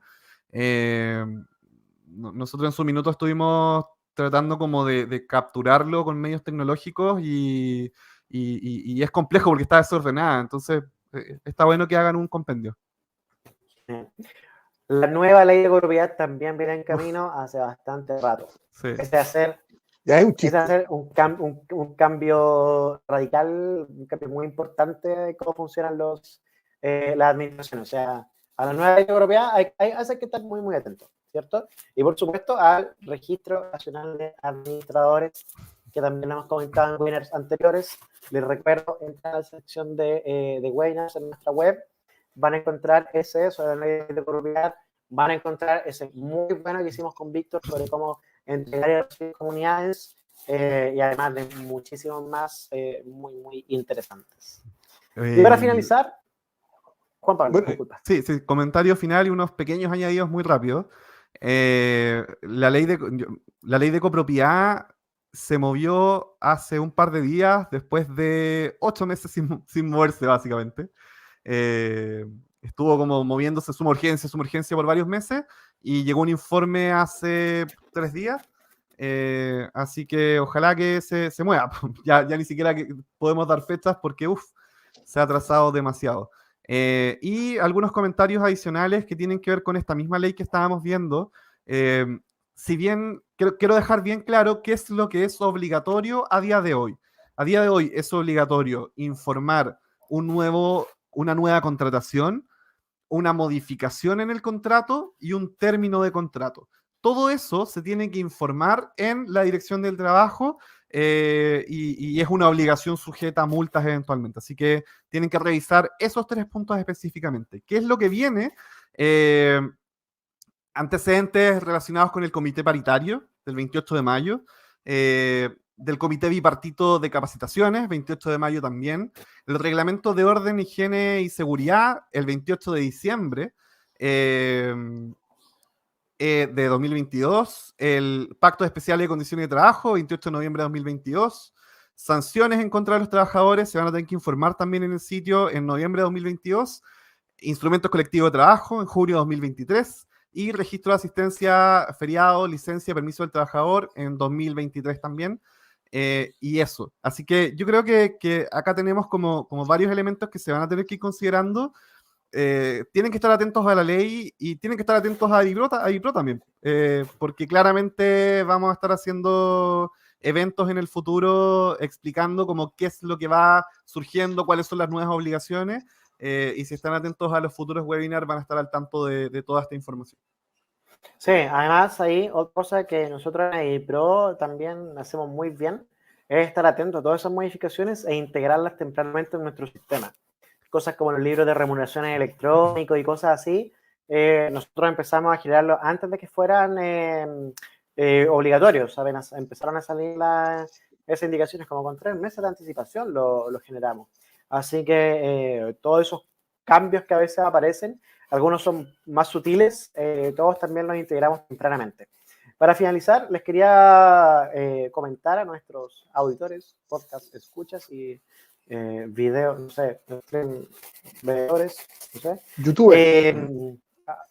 Nosotros en su minuto estuvimos tratando como de capturarlo con medios tecnológicos y es complejo porque está desordenada, entonces está bueno que hagan un compendio. La nueva ley de propiedad también viene en camino hace bastante rato. Sí. Es de hacer un cambio radical, un cambio muy importante de cómo funcionan las administraciones. O sea, a la nueva ley de propiedad hay que estar muy, muy atentos, ¿cierto? Y por supuesto al Registro Nacional de Administradores, que también hemos comentado en webinars anteriores. Les recuerdo, entrar a la sección de webinars en nuestra web, van a encontrar ese sobre la ley de propiedad, van a encontrar ese muy bueno que hicimos con Víctor sobre cómo entregar y recibir comunidades y además de muchísimos más muy, muy interesantes. Y para finalizar, Juan Pablo, disculpa. Sí, comentario final y unos pequeños añadidos muy rápidos. La ley de copropiedad se movió hace un par de días, después de 8 meses sin moverse, básicamente. Estuvo como moviéndose suma urgencia por varios meses y llegó un informe hace 3 días. Así que ojalá que se mueva. Ya ni siquiera podemos dar fechas porque se ha atrasado demasiado. Y algunos comentarios adicionales que tienen que ver con esta misma ley que estábamos viendo. Si bien quiero dejar bien claro qué es lo que es obligatorio a día de hoy. A día de hoy es obligatorio informar una nueva contratación, una modificación en el contrato y un término de contrato. Todo eso se tiene que informar en la Dirección del Trabajo y es una obligación sujeta a multas eventualmente. Así que tienen que revisar esos 3 puntos específicamente. ¿Qué es lo que viene? Antecedentes relacionados con el comité paritario del 28 de mayo, del comité bipartito de capacitaciones, 28 de mayo también, el reglamento de orden, higiene y seguridad, el 28 de diciembre, de 2022, el Pacto Especial de Condiciones de Trabajo, 28 de noviembre de 2022, sanciones en contra de los trabajadores, se van a tener que informar también en el sitio en noviembre de 2022, instrumentos colectivos de trabajo en junio de 2023 y registro de asistencia, feriado, licencia, permiso del trabajador en 2023 también. Y eso. Así que yo creo que acá tenemos como varios elementos que se van a tener que ir considerando. Tienen que estar atentos a la ley y tienen que estar atentos a Adipro también, porque claramente vamos a estar haciendo eventos en el futuro explicando como qué es lo que va surgiendo, cuáles son las nuevas obligaciones, y si están atentos a los futuros webinars van a estar al tanto de toda esta información. Sí, además ahí otra cosa que nosotros en Adipro también hacemos muy bien es estar atentos a todas esas modificaciones e integrarlas tempranamente en nuestro sistema. Cosas como los libros de remuneraciones electrónicos y cosas así, nosotros empezamos a generarlos antes de que fueran obligatorios. Apenas empezaron a salir esas indicaciones como con 3 meses de anticipación lo generamos. Así que todos esos cambios que a veces aparecen, algunos son más sutiles, todos también los integramos tempranamente. Para finalizar, les quería comentar a nuestros auditores, podcast escuchas y videos, no sé, veedores, no sé. YouTube.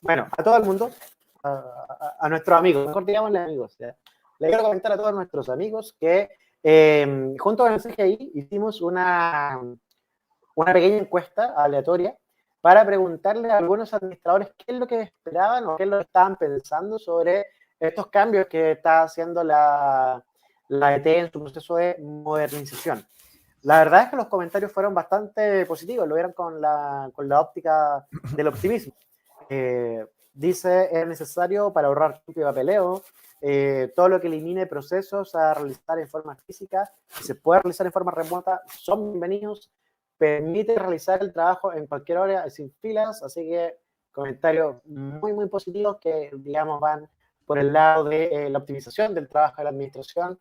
Bueno, a todo el mundo, a nuestros amigos, mejor digámosle amigos. ¿Ya? Le quiero comentar a todos nuestros amigos que junto con el CGI hicimos una pequeña encuesta aleatoria para preguntarle a algunos administradores qué es lo que esperaban o qué es lo que estaban pensando sobre estos cambios que está haciendo la ET en su proceso de modernización. La verdad es que los comentarios fueron bastante positivos, lo vieron con la óptica del optimismo. Dice, es necesario para ahorrar tiempo y papeleo, todo lo que elimine procesos a realizar en forma física, si se puede realizar en forma remota, son bienvenidos, permite realizar el trabajo en cualquier hora sin filas, así que comentarios muy, muy positivos que, digamos, van por el lado de la optimización del trabajo de la administración.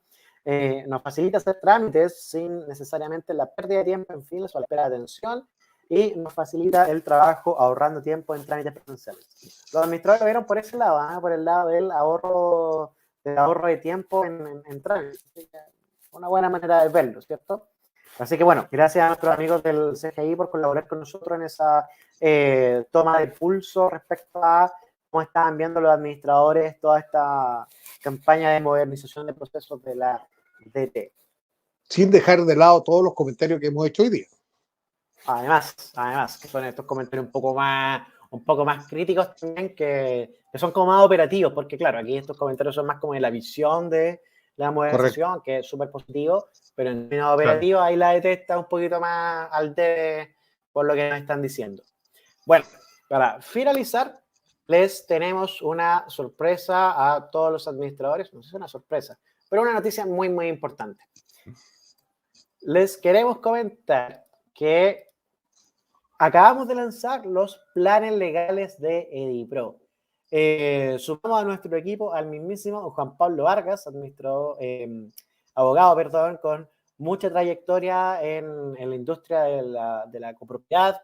Nos facilita hacer trámites sin necesariamente la pérdida de tiempo en filas o la espera de atención y nos facilita el trabajo ahorrando tiempo en trámites presenciales. Los administradores lo vieron por ese lado, por el lado del ahorro de tiempo en trámites. Una buena manera de verlo, ¿cierto? Así que bueno, gracias a nuestros amigos del CGI por colaborar con nosotros en esa toma de pulso respecto a cómo estaban viendo los administradores toda esta campaña de modernización de procesos de la DT. Sin dejar de lado todos los comentarios que hemos hecho hoy día. Además, que son estos comentarios un poco más críticos también, que son como más operativos, porque claro, aquí estos comentarios son más como de la visión de la modernización, que es súper positivo, pero en términos operativos ahí la ET está un poquito más al debe por lo que nos están diciendo. Bueno, para finalizar, les tenemos una sorpresa a todos los administradores, no sé si es una sorpresa, pero una noticia muy, muy importante. Les queremos comentar que acabamos de lanzar los planes legales de Edipro. Sumamos a nuestro equipo al mismísimo Juan Pablo Vargas, abogado, perdón, con mucha trayectoria en la industria de la copropiedad,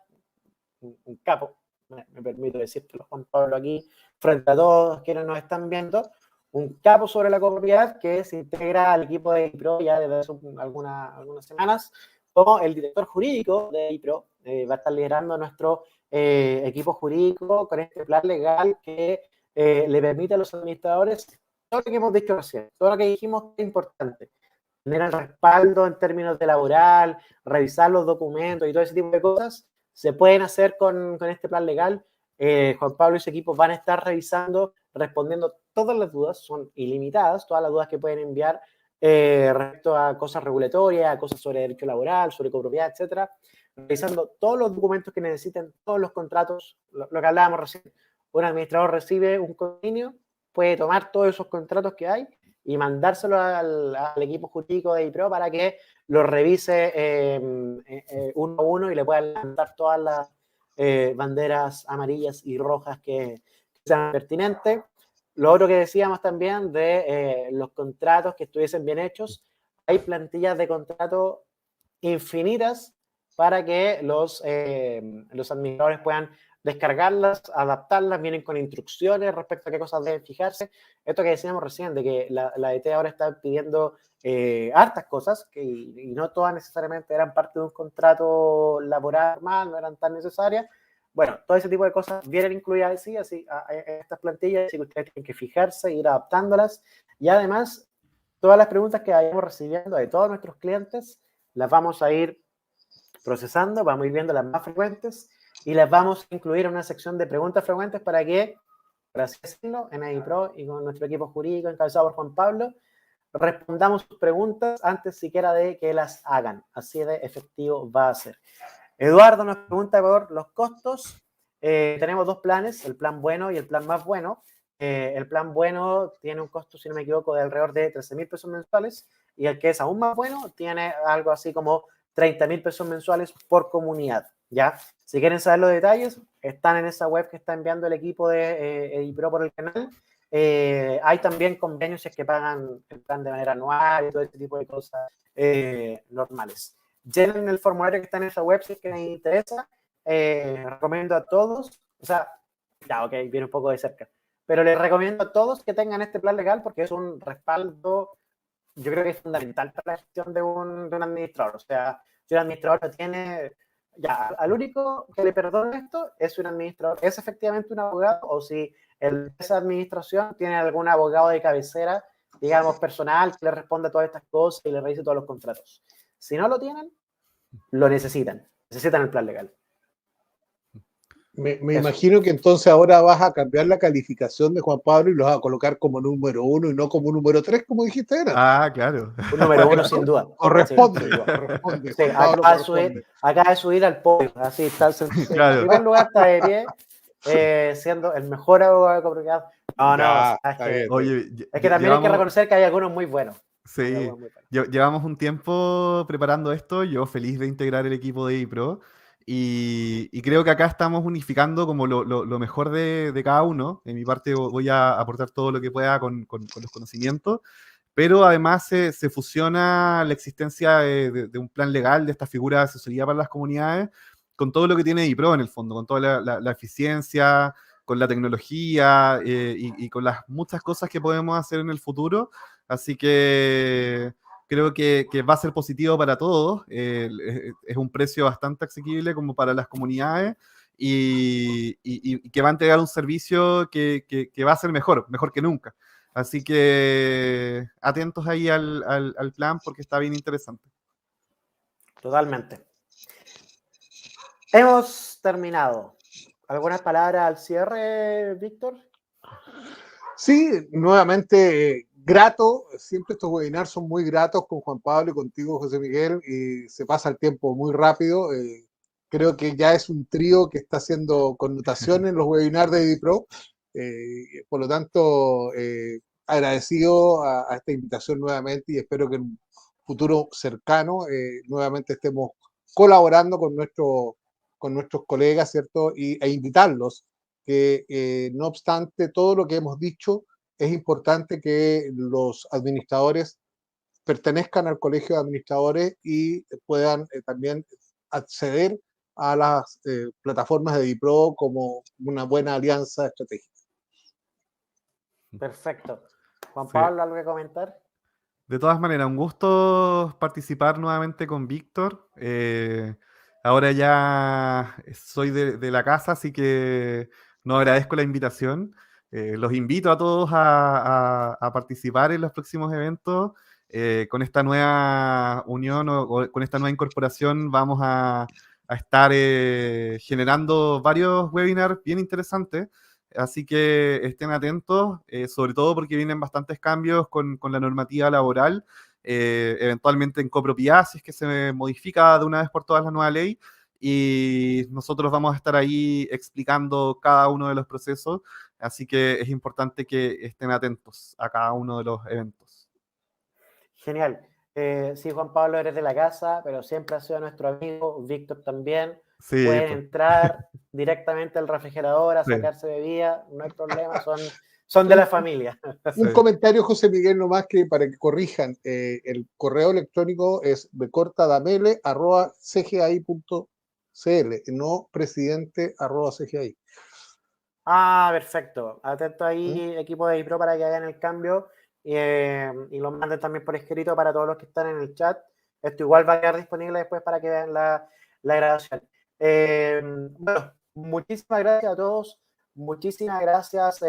un capo, me permito decirlo, Juan Pablo, aquí, frente a todos quienes nos están viendo, un capo sobre la copropiedad que se integra al equipo de Edipro ya desde hace algunas semanas, como el director jurídico de Edipro, va a estar liderando nuestro equipo jurídico con este plan legal que le permite a los administradores todo lo que hemos dicho recién, todo lo que dijimos que es importante, tener el respaldo en términos de laboral, revisar los documentos y todo ese tipo de cosas, se pueden hacer con este plan legal. Juan Pablo y su equipo van a estar revisando, respondiendo todas las dudas, son ilimitadas, todas las dudas que pueden enviar respecto a cosas regulatorias, a cosas sobre derecho laboral, sobre copropiedad, etcétera, revisando todos los documentos que necesiten, todos los contratos, lo que hablábamos recién. Un administrador recibe un convenio, puede tomar todos esos contratos que hay y mandárselo al equipo jurídico de Edipro para que lo revise uno a uno y le puedan levantar todas las banderas amarillas y rojas que sean pertinentes. Lo otro que decíamos también de los contratos que estuviesen bien hechos, hay plantillas de contrato infinitas para que los administradores puedan descargarlas, adaptarlas, vienen con instrucciones respecto a qué cosas deben fijarse. Esto que decíamos recién, de que la ET ahora está pidiendo hartas cosas, y no todas necesariamente eran parte de un contrato laboral normal, no eran tan necesarias. Bueno, todo ese tipo de cosas vienen incluidas así en estas plantillas, así que ustedes tienen que fijarse, ir adaptándolas, y además, todas las preguntas que vayamos recibiendo de todos nuestros clientes, las vamos a ir procesando, vamos a ir viendo las más frecuentes, y las vamos a incluir en una sección de preguntas frecuentes para que, por así decirlo, en AIPRO y con nuestro equipo jurídico encabezado por Juan Pablo, respondamos sus preguntas antes siquiera de que las hagan. Así de efectivo va a ser. Eduardo nos pregunta por los costos. Tenemos dos planes, el plan bueno y el plan más bueno. El plan bueno tiene un costo, si no me equivoco, de alrededor de 13.000 pesos mensuales, y el que es aún más bueno tiene algo así como 30.000 pesos mensuales por comunidad, ¿ya? Si quieren saber los detalles, están en esa web que está enviando el equipo de EIPRO por el canal. Hay también convenios que pagan el plan de manera anual y todo este tipo de cosas normales. Llenen el formulario que está en esa web si es que les interesa. Recomiendo a todos, o sea, ya, ok, viene un poco de cerca, pero les recomiendo a todos que tengan este plan legal porque es un respaldo, yo creo que es fundamental para la gestión de un administrador. O sea, si un administrador lo tiene, ya, al único que le perdona esto es un administrador, es efectivamente un abogado, o si esa administración tiene algún abogado de cabecera, digamos, personal, que le responda a todas estas cosas y le revise todos los contratos. Si no lo tienen, lo necesitan el plan legal. Me imagino que entonces ahora vas a cambiar la calificación de Juan Pablo y lo vas a colocar como número 1 y no como número 3, como dijiste antes. Ah, claro. Un número 1 sin duda. Corresponde, Sí, corresponde. sí, acaba de subir al podio, así está. Claro. En primer lugar está de pie, siendo el mejor abogado de copropiedad. No, Oye, es que también hay que reconocer que hay algunos muy buenos. Sí, llevamos un tiempo preparando esto, yo feliz de integrar el equipo de EIPRO, y creo que acá estamos unificando como lo mejor de cada uno. En mi parte voy a aportar todo lo que pueda con los conocimientos, pero además se fusiona la existencia de un plan legal, de esta figura de asesoría para las comunidades, con todo lo que tiene EIPRO en el fondo, con toda la eficiencia, con la tecnología y con las muchas cosas que podemos hacer en el futuro. Así que creo que va a ser positivo para todos. Es un precio bastante asequible como para las comunidades, y que va a entregar un servicio que va a ser mejor que nunca. Así que atentos ahí al plan porque está bien interesante. Totalmente. Hemos terminado. ¿Algunas palabras al cierre, Víctor? Sí, nuevamente grato. Siempre estos webinars son muy gratos con Juan Pablo y contigo, José Miguel, y se pasa el tiempo muy rápido. Creo que ya es un trío que está haciendo connotación en los webinars de EIPRO. Por lo tanto, agradecido a esta invitación nuevamente, y espero que en un futuro cercano nuevamente estemos colaborando con nuestros colegas, ¿cierto? E invitarlos que no obstante todo lo que hemos dicho, es importante que los administradores pertenezcan al colegio de administradores y puedan también acceder a las plataformas de EIPRO como una buena alianza estratégica. Perfecto. Juan Pablo, ¿algo que comentar? De todas maneras, un gusto participar nuevamente con Víctor. Ahora ya soy de la casa, así que no agradezco la invitación. Los invito a todos a participar en los próximos eventos. Con esta nueva unión o con esta nueva incorporación vamos a estar generando varios webinars bien interesantes. Así que estén atentos, sobre todo porque vienen bastantes cambios con la normativa laboral, eventualmente en copropiedad, si es que se modifica de una vez por todas la nueva ley, y nosotros vamos a estar ahí explicando cada uno de los procesos, así que es importante que estén atentos a cada uno de los eventos. Genial. Sí, Juan Pablo, eres de la casa, pero siempre has sido nuestro amigo, Víctor también. Sí, pueden pues. Entrar directamente al refrigerador a sacarse bebida, no hay problema, son de la familia. Un comentario, José Miguel, nomás que para que corrijan, el correo electrónico es bcortadamele@cgai.cl. no presidente@CGI. Ah, perfecto. Atento ahí, equipo de Pro, para que hagan el cambio y lo manden también por escrito para todos los que están en el chat. Esto igual va a quedar disponible después para que vean la grabación. Bueno, muchísimas gracias a todos. Muchísimas gracias,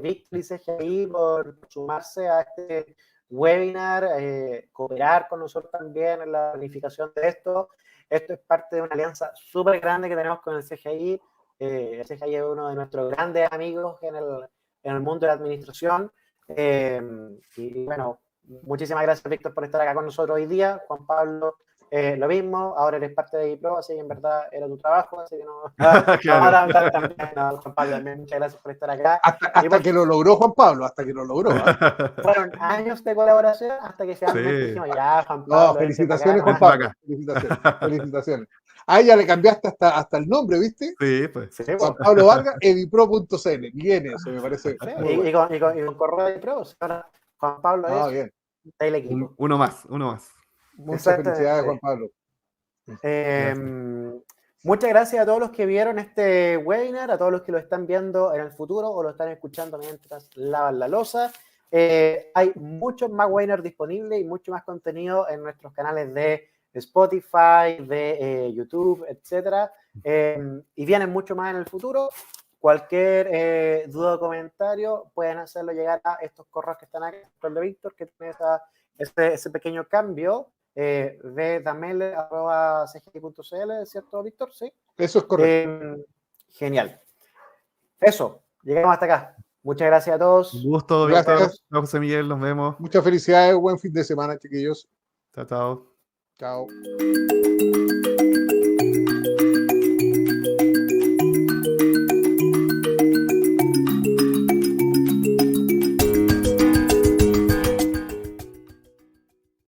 Víctor y CGI, por sumarse a este webinar, cooperar con nosotros también en la planificación de esto. Esto es parte de una alianza súper grande que tenemos con el CGI. El CGI es uno de nuestros grandes amigos en el mundo de la administración. Y bueno, muchísimas gracias, Víctor, por estar acá con nosotros hoy día. Juan Pablo, lo mismo. Ahora eres parte de IPRO, así que en verdad era tu trabajo, así que no. Claro. También, no, Juan Pablo, también muchas gracias por estar acá. Hasta que lo logró Juan Pablo, hasta que lo logró. Fueron años de colaboración hasta que finalmente dijimos, ya, Juan No, Pablo. felicitaciones, Juan acá, Pablo. Felicitaciones. Ah, ya le cambiaste hasta el nombre, ¿viste? Sí, pues. Sí, Juan Pablo Vargas, evipro.cl. Bien, eso me parece. sí, Muy bueno. y con correo de IPRO. Ahora Juan Pablo es Bien. del equipo. Uno más. Muchas felicidades, Juan Pablo. Muchas gracias a todos los que vieron este webinar, a todos los que lo están viendo en el futuro o lo están escuchando mientras lavan la loza. Hay muchos más webinars disponibles y mucho más contenido en nuestros canales de Spotify, de YouTube, etcétera. Y vienen mucho más en el futuro. Cualquier duda o comentario pueden hacerlo llegar a estos correos que están aquí, el de Víctor, que tiene ese pequeño cambio. vdamele@cgi.cl, ¿cierto, Víctor? Sí. Eso es correcto. Genial. Eso, llegamos hasta acá. Muchas gracias a todos. Un gusto, Gracias. Víctor. José Miguel, nos vemos. Muchas felicidades, buen fin de semana, chiquillos. Chao, chao. Chao.